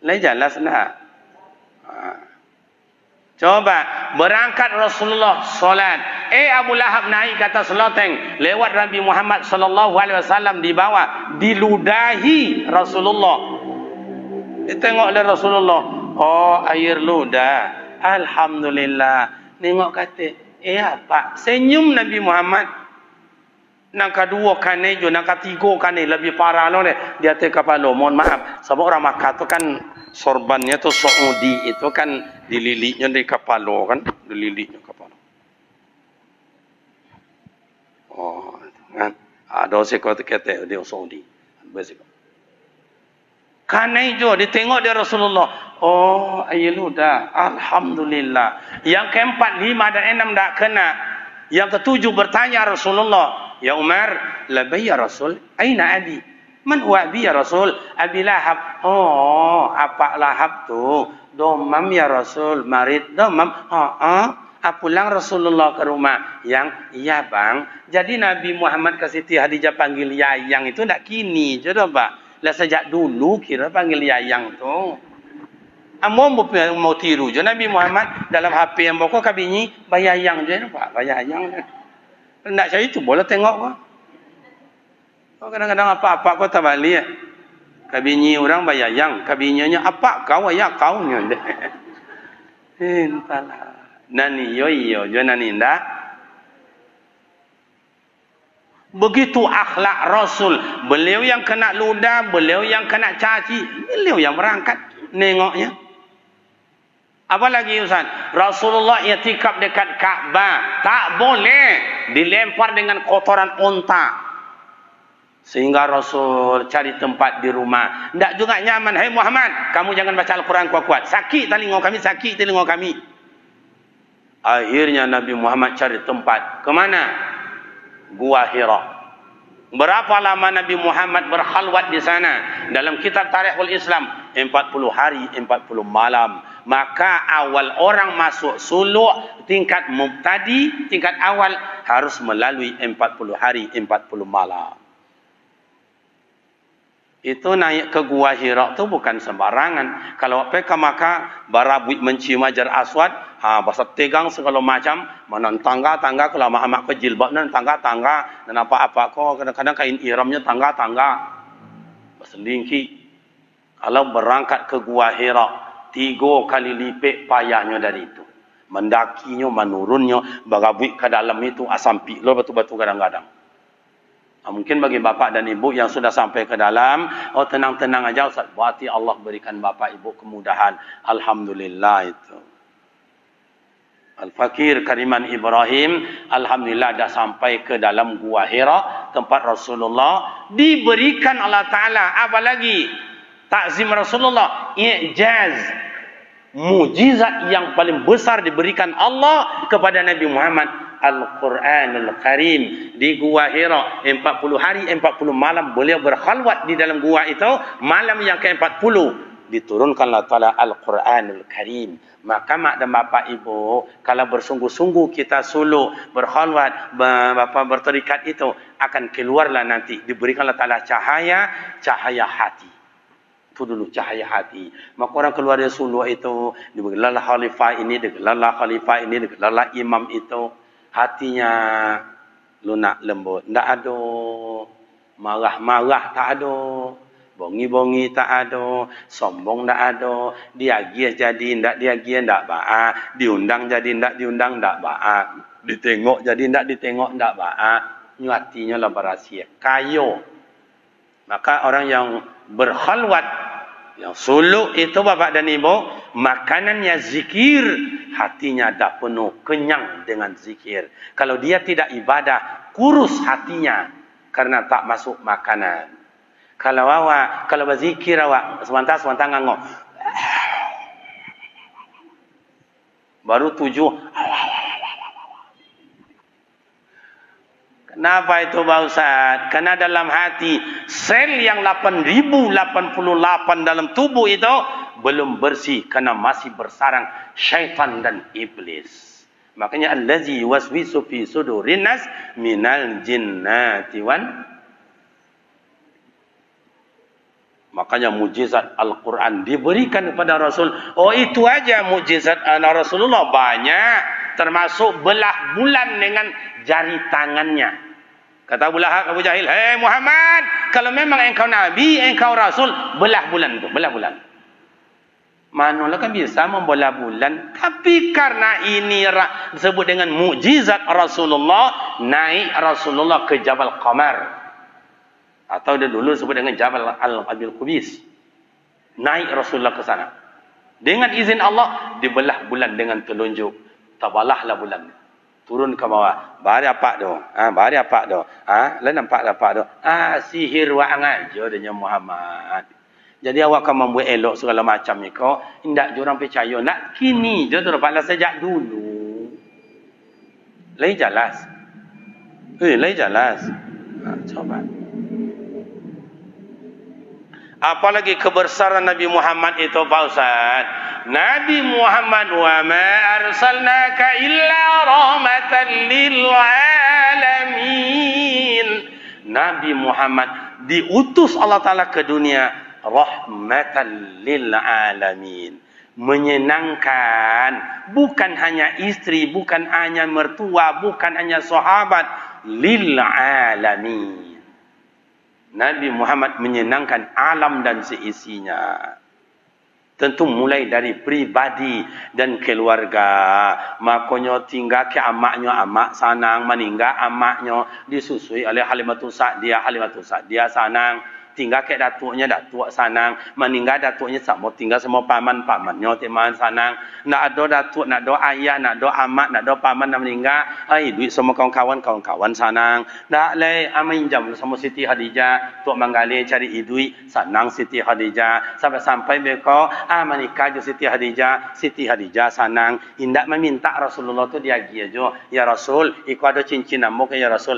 [SPEAKER 1] Lah jelas nak. Coba, berangkat Rasulullah solat. Abu Lahab naik ke atas loteng. Lewat Nabi Muhammad SAW di bawah. Diludahi Rasulullah. Tengok oleh Rasulullah. Oh, air ludah. Alhamdulillah. Nengok kata, apa? Senyum Nabi Muhammad. Nang kedua kane jo, nang ketiga kane lebih parah loh deh. Dia te kepala. Mohon maaf. Sebab orang Makkah tu kan sorbannya tu Saudi itu kan dililitnya di kepala kan, dililitnya kepala. Oh, kan. Ada sekolah kata dia Saudi. Bersiko. Kane jo, ditengok dia Rasulullah. Oh, air ludah. Alhamdulillah. Yang keempat, 5 dan 6 tak kena. Yang ketujuh bertanya Rasulullah, ya Umar, labai ya Rasul, aina abi? Man huwa abi ya Rasul? Abi Lahab. Oh, apa Lahab tu? Domam ya Rasul, marid domam. Pulang Rasulullah ke rumah. Yang, iya bang. Jadi Nabi Muhammad ke Siti Hadijah panggil Yayang itu tak kini je dah Pak. Lah sejak dulu kira panggil Yayang tu. Amo mau tiru je Nabi Muhammad dalam HP yang boko kabinyi bayayang je Pak, bayayang. Ndak cari tu boleh tengok kok. Kadang-kadang apa-apa kau tak balik. Kabinyi orang bayayang, kabinyonya apa kau ya kau nya. Entahlah. Nani yo jo nani ndak. Begitu akhlak Rasul. Beliau yang kena ludah, beliau yang kena caci, beliau yang berangkat nengoknya. Apalagi Ustaz, Rasulullah i'tikaf dekat Ka'bah, tak boleh dilempar dengan kotoran unta. Sehingga Rasul cari tempat di rumah. Tidak juga nyaman. Hei Muhammad, kamu jangan baca Al-Quran kuat-kuat. Sakit telinga kami, sakit telinga kami. Akhirnya Nabi Muhammad cari tempat. Kemana? Gua Hira. Berapa lama Nabi Muhammad berkhalwat di sana? Dalam kitab Tarikhul Islam, 40 hari, 40 malam. Maka awal orang masuk suluk, tingkat mubtadi, tingkat awal, harus melalui 40 hari, 40 malam. Itu naik ke Gua Hira tu bukan sembarangan. Kalau peka maka barabuit mencium Hajar Aswad, bahasa tegang segala macam, mana tangga-tangga kalau mak ke jilbab dan tangga-tangga dan apa-apa kok kadang-kadang kain ihramnya tangga-tangga. Berselingki. Kalau berangkat ke Gua Hira, 3 kali lipat payahnya dari itu. Mendakinya, menurunnya, barabuit ke dalam itu asampi lo batu-batu kadang-kadang. Mungkin bagi bapak dan ibu yang sudah sampai ke dalam, oh tenang-tenang aja Ustaz. Berarti Allah berikan bapak ibu kemudahan. Alhamdulillah itu. Al-Fakir Kariman Ibrahim, alhamdulillah dah sampai ke dalam Gua Hira, tempat Rasulullah diberikan Allah Ta'ala. Apa lagi? Takzim Rasulullah, i'jaz, mujizat yang paling besar diberikan Allah kepada Nabi Muhammad. Al-Quranul Karim di Gua Hira 40 hari 40 malam beliau berkhalwat di dalam gua itu. Malam yang ke-40 diturunkanlah Ta'ala Al-Quranul Karim. Maka mak dan bapak ibu, kalau bersungguh-sungguh kita suluk, berkhalwat, bapak berterikat itu, akan keluarlah nanti diberikanlah Ta'ala cahaya hati. Itu dulu cahaya hati. Maka orang keluar dari suluk itu, digelarlah khalifah ini, digelarlah khalifah ini, digelarlah imam itu. Hatinya lunak lembut, tak ada. Marah-marah tak ada. Bongi-bongi tak ada. Sombong tak ada. Diagias jadi tak diagias tak baik. Diundang jadi tak diundang tak baik. Ditengok jadi tak ditengok tak baik. Hatinya lah berahsia. Kayo. Maka orang yang berkhalwat, yang suluk itu bapak dan ibu, makanannya zikir, hatinya dah penuh, kenyang dengan zikir. Kalau dia tidak ibadah, kurus hatinya karena tak masuk makanan. Kalau awak, kalau berzikir awak, sebentar ngangok. Baru 7. Kenapa itu Pak Ustaz? Karena dalam hati sel yang 8088 dalam tubuh itu belum bersih karena masih bersarang syaitan dan iblis. Makanya allazi waswisu fi sudurin nas minal jinnati wan. Makanya mujizat Al-Quran diberikan kepada Rasul. Oh itu aja mujizat Rasulullah banyak. Termasuk belah bulan dengan jari tangannya. Kata Abu Lahab, Abu Jahil, hei Muhammad, kalau memang engkau Nabi, engkau Rasul, belah bulan itu, belah bulan. Manalah kan bisa membelah bulan. Tapi karena ini disebut dengan mukjizat Rasulullah, naik Rasulullah ke Jabal Qamar. Atau dia dulu disebut dengan Jabal Al-Abil Qubis. Naik Rasulullah ke sana. Dengan izin Allah, dibelah bulan dengan telunjuk. Tabalahlah bulan. Turun ke bawah. Bari apa tu? Bari apa tu? Lain nampak apa tu? Sihir wa angajo dengan Muhammad. Jadi awak kan membuat elok segala macam ni kau. Indak jurang percaya. Nak kini je tu dapatlah sejak dulu. Lain jelas. Lain jelas. Coba. Apalagi kebesaran Nabi Muhammad itu Pak Ustaz. Nabi Muhammad wa ma arsalnaka illa rahmatan lil alamin. Nabi Muhammad diutus Allah Ta'ala ke dunia rahmatan lil alamin. Menyenangkan bukan hanya istri, bukan hanya mertua, bukan hanya sahabat, lil alamin. Nabi Muhammad menyenangkan alam dan seisinya. Tentu mulai dari pribadi dan keluarga. Makanya tinggal ke amaknya, amak sanang. Meninggal amaknya disusui oleh Halimatus Sa'diyah. Halimatus Sa'diyah sanang. tinggal ke datuknya, datuk sanang. Meninggal datuknya sama tinggal sama paman-pamannya teman sanang. Nak ada datuk, nak ada ayah, nak ada amat, nak ada paman nak meninggal, duit sama kawan-kawan sanang. Dak leh minjam sama Siti Khadijah, tok manggali cari duit sanang Siti Khadijah. Sampai mereka menikah jo Siti Khadijah sanang. Indak meminta Rasulullah tu dia aja. Ya Rasul, iku ada cincin ambo ke ya Rasul.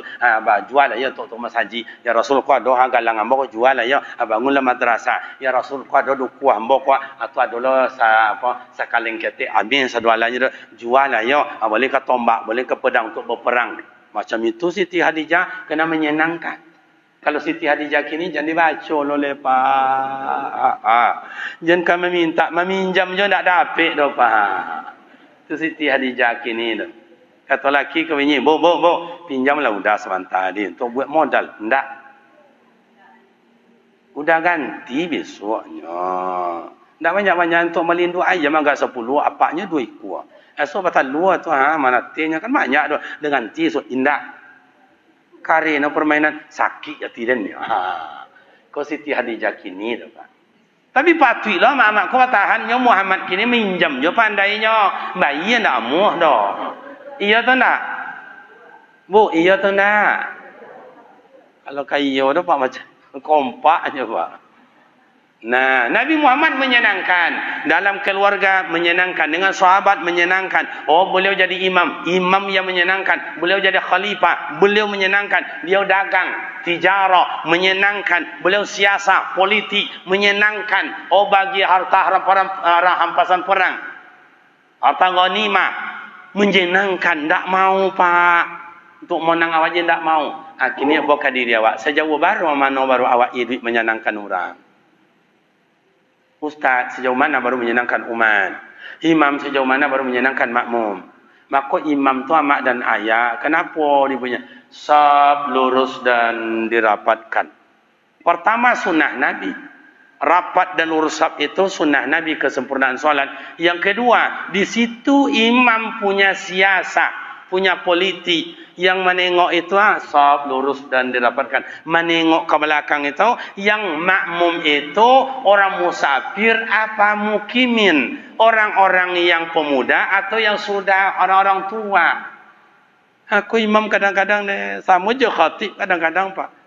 [SPEAKER 1] Jual aja tok mas haji. Ya Rasul, ku ada galang ambo ku jual aja. Bangunlah madrasah. Ya Rasul, ku ada duku ambo ku atau adalah sakaleng kete amin sadualanya jual aja. Boleh ke tombak, boleh ke pedang untuk berperang. Macam itu Siti Khadijah kena menyenangkan. Kalau Siti Khadijah kini jangan dibaca oleh Pak. Jangan kami minta, meminjam je tak dapat dah Pak. Itu Siti Khadijah kini tu. Kata laki ke bini, bo, pinjamlah udah sebentar dia untuk buat modal. Enggak. Udah ganti besoknya. Enggak banyak-banyak untuk melindungi ayam agak 10, apaknya 2 ekor. Esok batal luar tu mana tehnya kan banyak tu dengan tisut indah. Karena permainan sakit ya tidak ni. Kau Siti Khadijah kini tu Pak. Tapi patutlah mak kau tahannya Muhammad kini minjam je pandainya. Bayi ndak muh dah. Iya tu nak? Bu, iya tu nak? Kalau kayo tu Pak macam kompaknya Pak. Nah, Nabi Muhammad menyenangkan. Dalam keluarga menyenangkan. Dengan sahabat menyenangkan. Oh, beliau jadi imam. Imam yang menyenangkan. Beliau jadi khalifah. Beliau menyenangkan. Beliau dagang. Tijarah. Menyenangkan. Beliau siasat. Politik. Menyenangkan. Oh, bagi harta rampasan perang. Harta ghanimah. Menyenangkan. Tak mau Pak. Untuk menang awak je tak mau. Akhirnya buka diri awak. Sejauh baru mana baru awak duit menyenangkan orang. Ustaz sejauh mana baru menyenangkan umat. Imam sejauh mana baru menyenangkan makmum. Maka imam tu amak dan ayah. Kenapa dia punya? Sab, lurus dan dirapatkan. Pertama sunnah Nabi. Rapat dan lurus sab itu sunnah Nabi kesempurnaan solat. Yang kedua, di situ imam punya siasat. Punya politik yang menengok itu saf lurus dan dirapatkan. Menengok ke belakang itu yang makmum itu orang musafir apa mukimin, orang-orang yang pemuda atau yang sudah orang-orang tua. Aku imam kadang-kadang sama je khatib kadang-kadang Pak.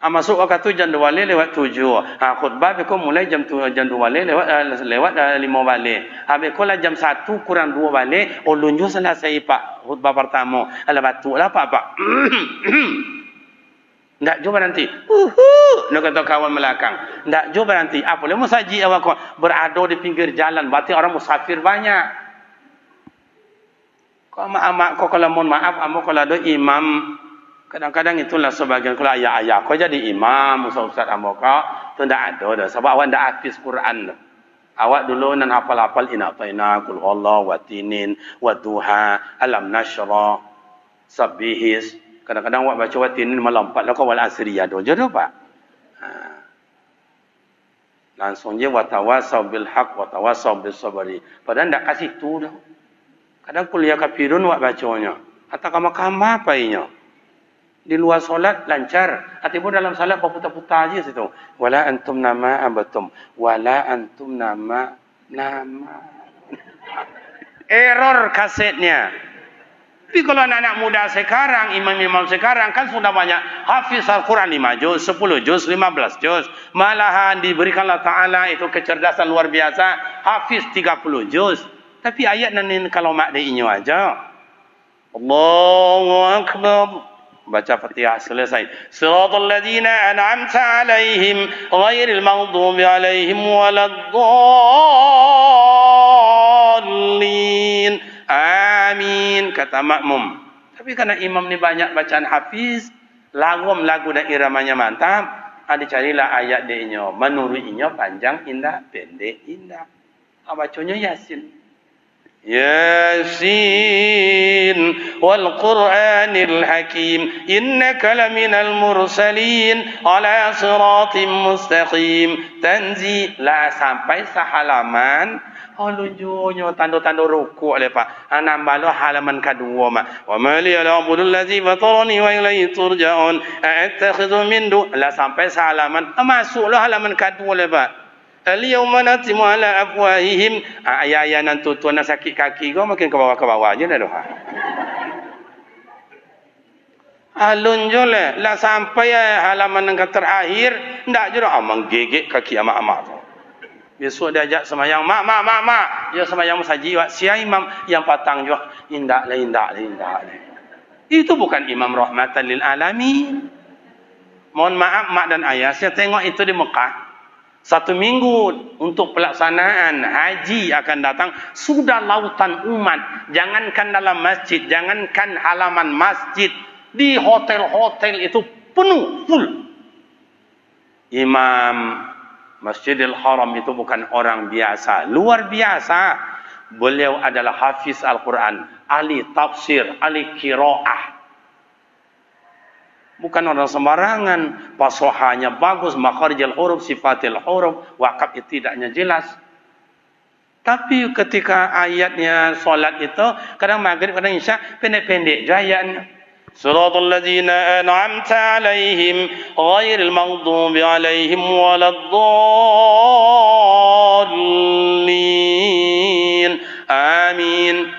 [SPEAKER 1] Masuk waktu jam 2 balik lewat 7. Khutbah aku mulai jam 2 balik lewat 5 balik. Habis kalau jam 1 kurang 2 balik, ulunju selesai Pak khutbah pertama. Alah batuklah Pak. Ndak jumpa nanti. Nak kata kawan belakang. Ndak jumpa nanti. Apa boleh musaji awak berada di pinggir jalan, berarti orang musafir banyak. Kau mak kau kalau mohon maaf, amo kalau ada imam kadang-kadang itulah sebagian kalau ayah-ayah kau jadi imam, ustaz amo kau tu ndak ada dah sebab awak ndak hafiz Quran dah. Awak dulu nan hafal-hafal inataina qul huwallahu watinin waduha alam nasra sabihis. Kadang-kadang awak baca watinin melompat lah kau wal asri ada je dah Pak. Langsung je watawasau bil haq watawasau bis sabri. Padahal ndak kasih tu dah. Kadang kuliah kafirun awak bacanya. Atau kamar-kamar apa inya? Di luar solat lancar, ataupun dalam solat berputar-putar aja situ. Wala antum nama abatum, wala antum nama. Error kasetnya. Tapi kalau anak-anak muda sekarang, imam-imam sekarang kan sudah banyak hafiz Al-Quran 5 juz, 10 juz, 15 juz. Malahan diberikan Allah Ta'ala itu kecerdasan luar biasa, hafiz 30 juz. Tapi ayat nanti kalau mak diinyo aja. Allahu Akbar. Baca Fatihah selesai. Siratal ladzina an'amta 'alaihim ghairil maghdubi 'alaihim waladdallin. Amin kata makmum. Tapi karena imam ni banyak bacaan hafiz, lagu dan iramanya mantap, dicarilah ayat dia. Menurutnya panjang indah, pendek indah. Bacanya Yasin. Yasin wal Qur'anil Hakim innaka laminal mursalin ala siratim mustaqim. Tanzil lah sampai sehalaman Oh lunjuknya tanda-tanda rukuk lepas. Nambah lo halaman kedua mak. Wa ma li al-abdul ladzi fatarani wa ilayhi turja'un. A'takhidhu min du. Lah sampai halaman masuk lo halaman kedua lepas. Al-yawma natimu ala afwahihim. Ayat-ayat nan tuan nak sakit kaki kau makin ke bawah je dah doh. Alun jole lah sampai halaman yang terakhir ndak je dah menggigit kaki amak-amak tu. Besok dia ajak semayang mak. Dia semayang saji wak sia imam yang patang juga indak. Itu bukan imam rahmatan lil alamin. Mohon maaf mak dan ayah, saya tengok itu di Mekah. 1 minggu untuk pelaksanaan haji akan datang sudah lautan umat. Jangankan dalam masjid, jangankan halaman masjid, di hotel-hotel itu penuh full. Imam Masjidil Haram itu bukan orang biasa, luar biasa. Beliau adalah hafiz Al-Quran, ahli tafsir, ahli qiraah. Bukan orang sembarangan, fasohanya bagus, makharijul huruf, sifatil huruf, wakaf tidaknya jelas. Tapi ketika ayatnya solat itu, kadang maghrib, kadang isya, pendek-pendek ayatnya. Suratul ladzina an'amta alaihim ghairil maghdubi alaihim waladdallin. Amin.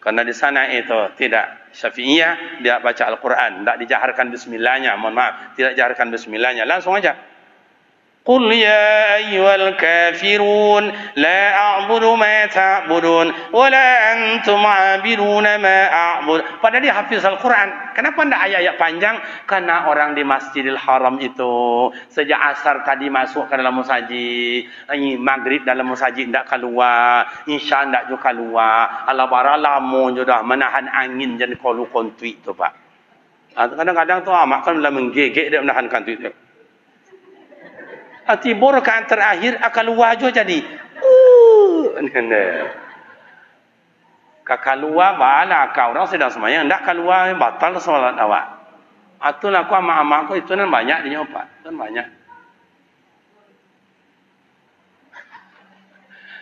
[SPEAKER 1] Karena di sana itu tidak Syafi'iyah, dia baca Al-Quran, tidak dijaharkan bismillahnya, mohon maaf, tidak dijaharkan bismillahnya, langsung aja. Qul ya ayyuhal kafirun la a'budu ma ta'budun wa la antum 'abiduna ma a'bud. Padahal dia hafiz Al-Quran. Kenapa tidak ayat-ayat panjang? Karena orang di Masjidil Haram itu sejak asar tadi masuk ke dalam musajid, maghrib dalam musajid tidak keluar, isya tidak juga keluar, ala-bara lama sudah menahan angin dan kolu kontui itu pak. Kadang-kadang tu amak kan dalam menggigit dia menahan kontui itu. Tiba rakaat terakhir akan luar je jadi. Keluar bala kau orang sedang semayang ndak keluar batal solat awak. Atulah aku amak-amak aku itu nan banyak dia nyopat. Kan banyak.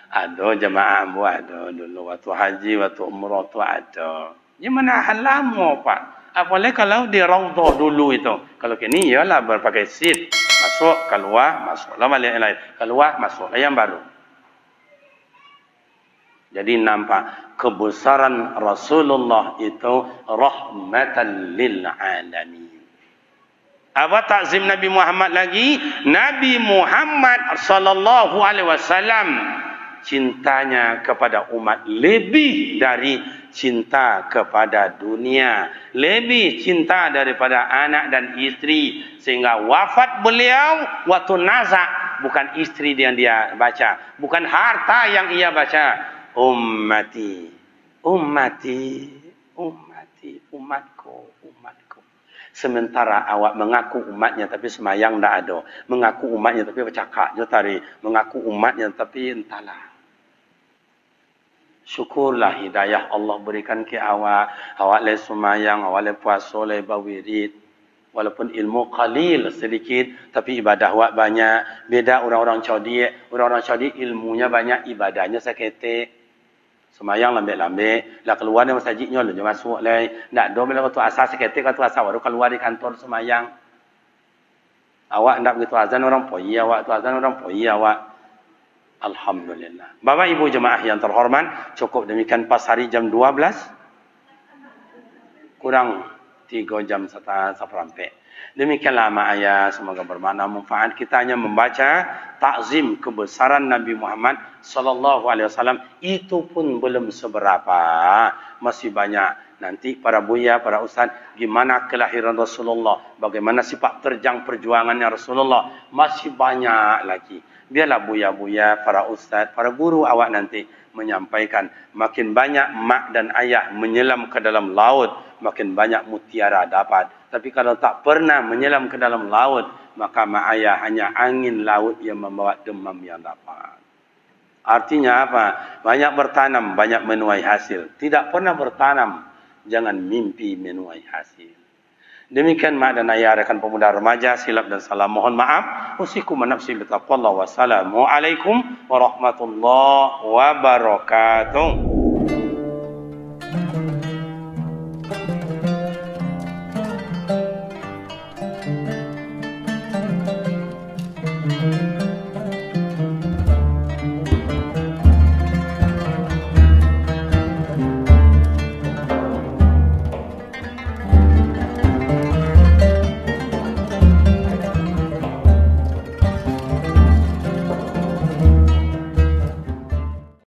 [SPEAKER 1] Ada jemaah buat dulu waktu haji, waktu umrah tu ada. Dia menahan lama pak. Apalagi kalau di raudhah dulu itu. Kalau kini ialah berpakai seat. Masuk, keluar, masuk. Lalu balik yang lain. Keluar, masuk. Yang baru. Jadi nampak kebesaran Rasulullah itu rahmatan lil alamin. Apa takzim Nabi Muhammad lagi? Nabi Muhammad sallallahu alaihi wasallam cintanya kepada umat lebih dari cinta kepada dunia, lebih cinta daripada anak dan istri, sehingga wafat beliau waktu nazak bukan istri yang dia baca, bukan harta yang ia baca, ummati, ummati, ummati, umatku, umatku. Sementara awak mengaku umatnya tapi semayang tak ada, mengaku umatnya tapi bercakap je tadi, mengaku umatnya tapi entahlah. Syukurlah hidayah Allah berikan ke awak. Awak le semayang, awak le puasa, le bawirid. Walaupun ilmu qalil sedikit, tapi ibadah awak banyak. Beda orang-orang Saudi. Orang-orang Saudi ilmunya banyak, ibadahnya seketik. Semayang lambe-lambe. Lah keluar dari masjidnya, lu masuk le. Ndak do bila waktu asar seketik, waktu asar baru keluar di kantor semayang. Awak ndak begitu azan orang poi awak, tu azan orang poi awak. Alhamdulillah. Bapak Ibu jemaah yang terhormat, cukup demikian pas hari jam 12. Kurang 3 jam seperempat. Demikianlah mak ayah, semoga bermakna manfaat. Kita hanya membaca takzim kebesaran Nabi Muhammad sallallahu alaihi wasallam, itu pun belum seberapa. Masih banyak nanti para buya, para ustaz, gimana kelahiran Rasulullah, bagaimana sifat terjang perjuangannya Rasulullah, masih banyak lagi. Biarlah buya-buya, para ustaz, para guru awak nanti menyampaikan. Makin banyak mak dan ayah menyelam ke dalam laut, makin banyak mutiara dapat. Tapi kalau tak pernah menyelam ke dalam laut, maka mak ayah hanya angin laut yang membawa demam yang dapat. Artinya apa? Banyak bertanam, banyak menuai hasil. Tidak pernah bertanam, jangan mimpi menuai hasil. Demikian makna ayat rekan pemuda remaja, silap dan salah mohon maaf. Usikum wa nafsi bi taqwallah. Wassalamualaikum warahmatullahi wabarakatuh.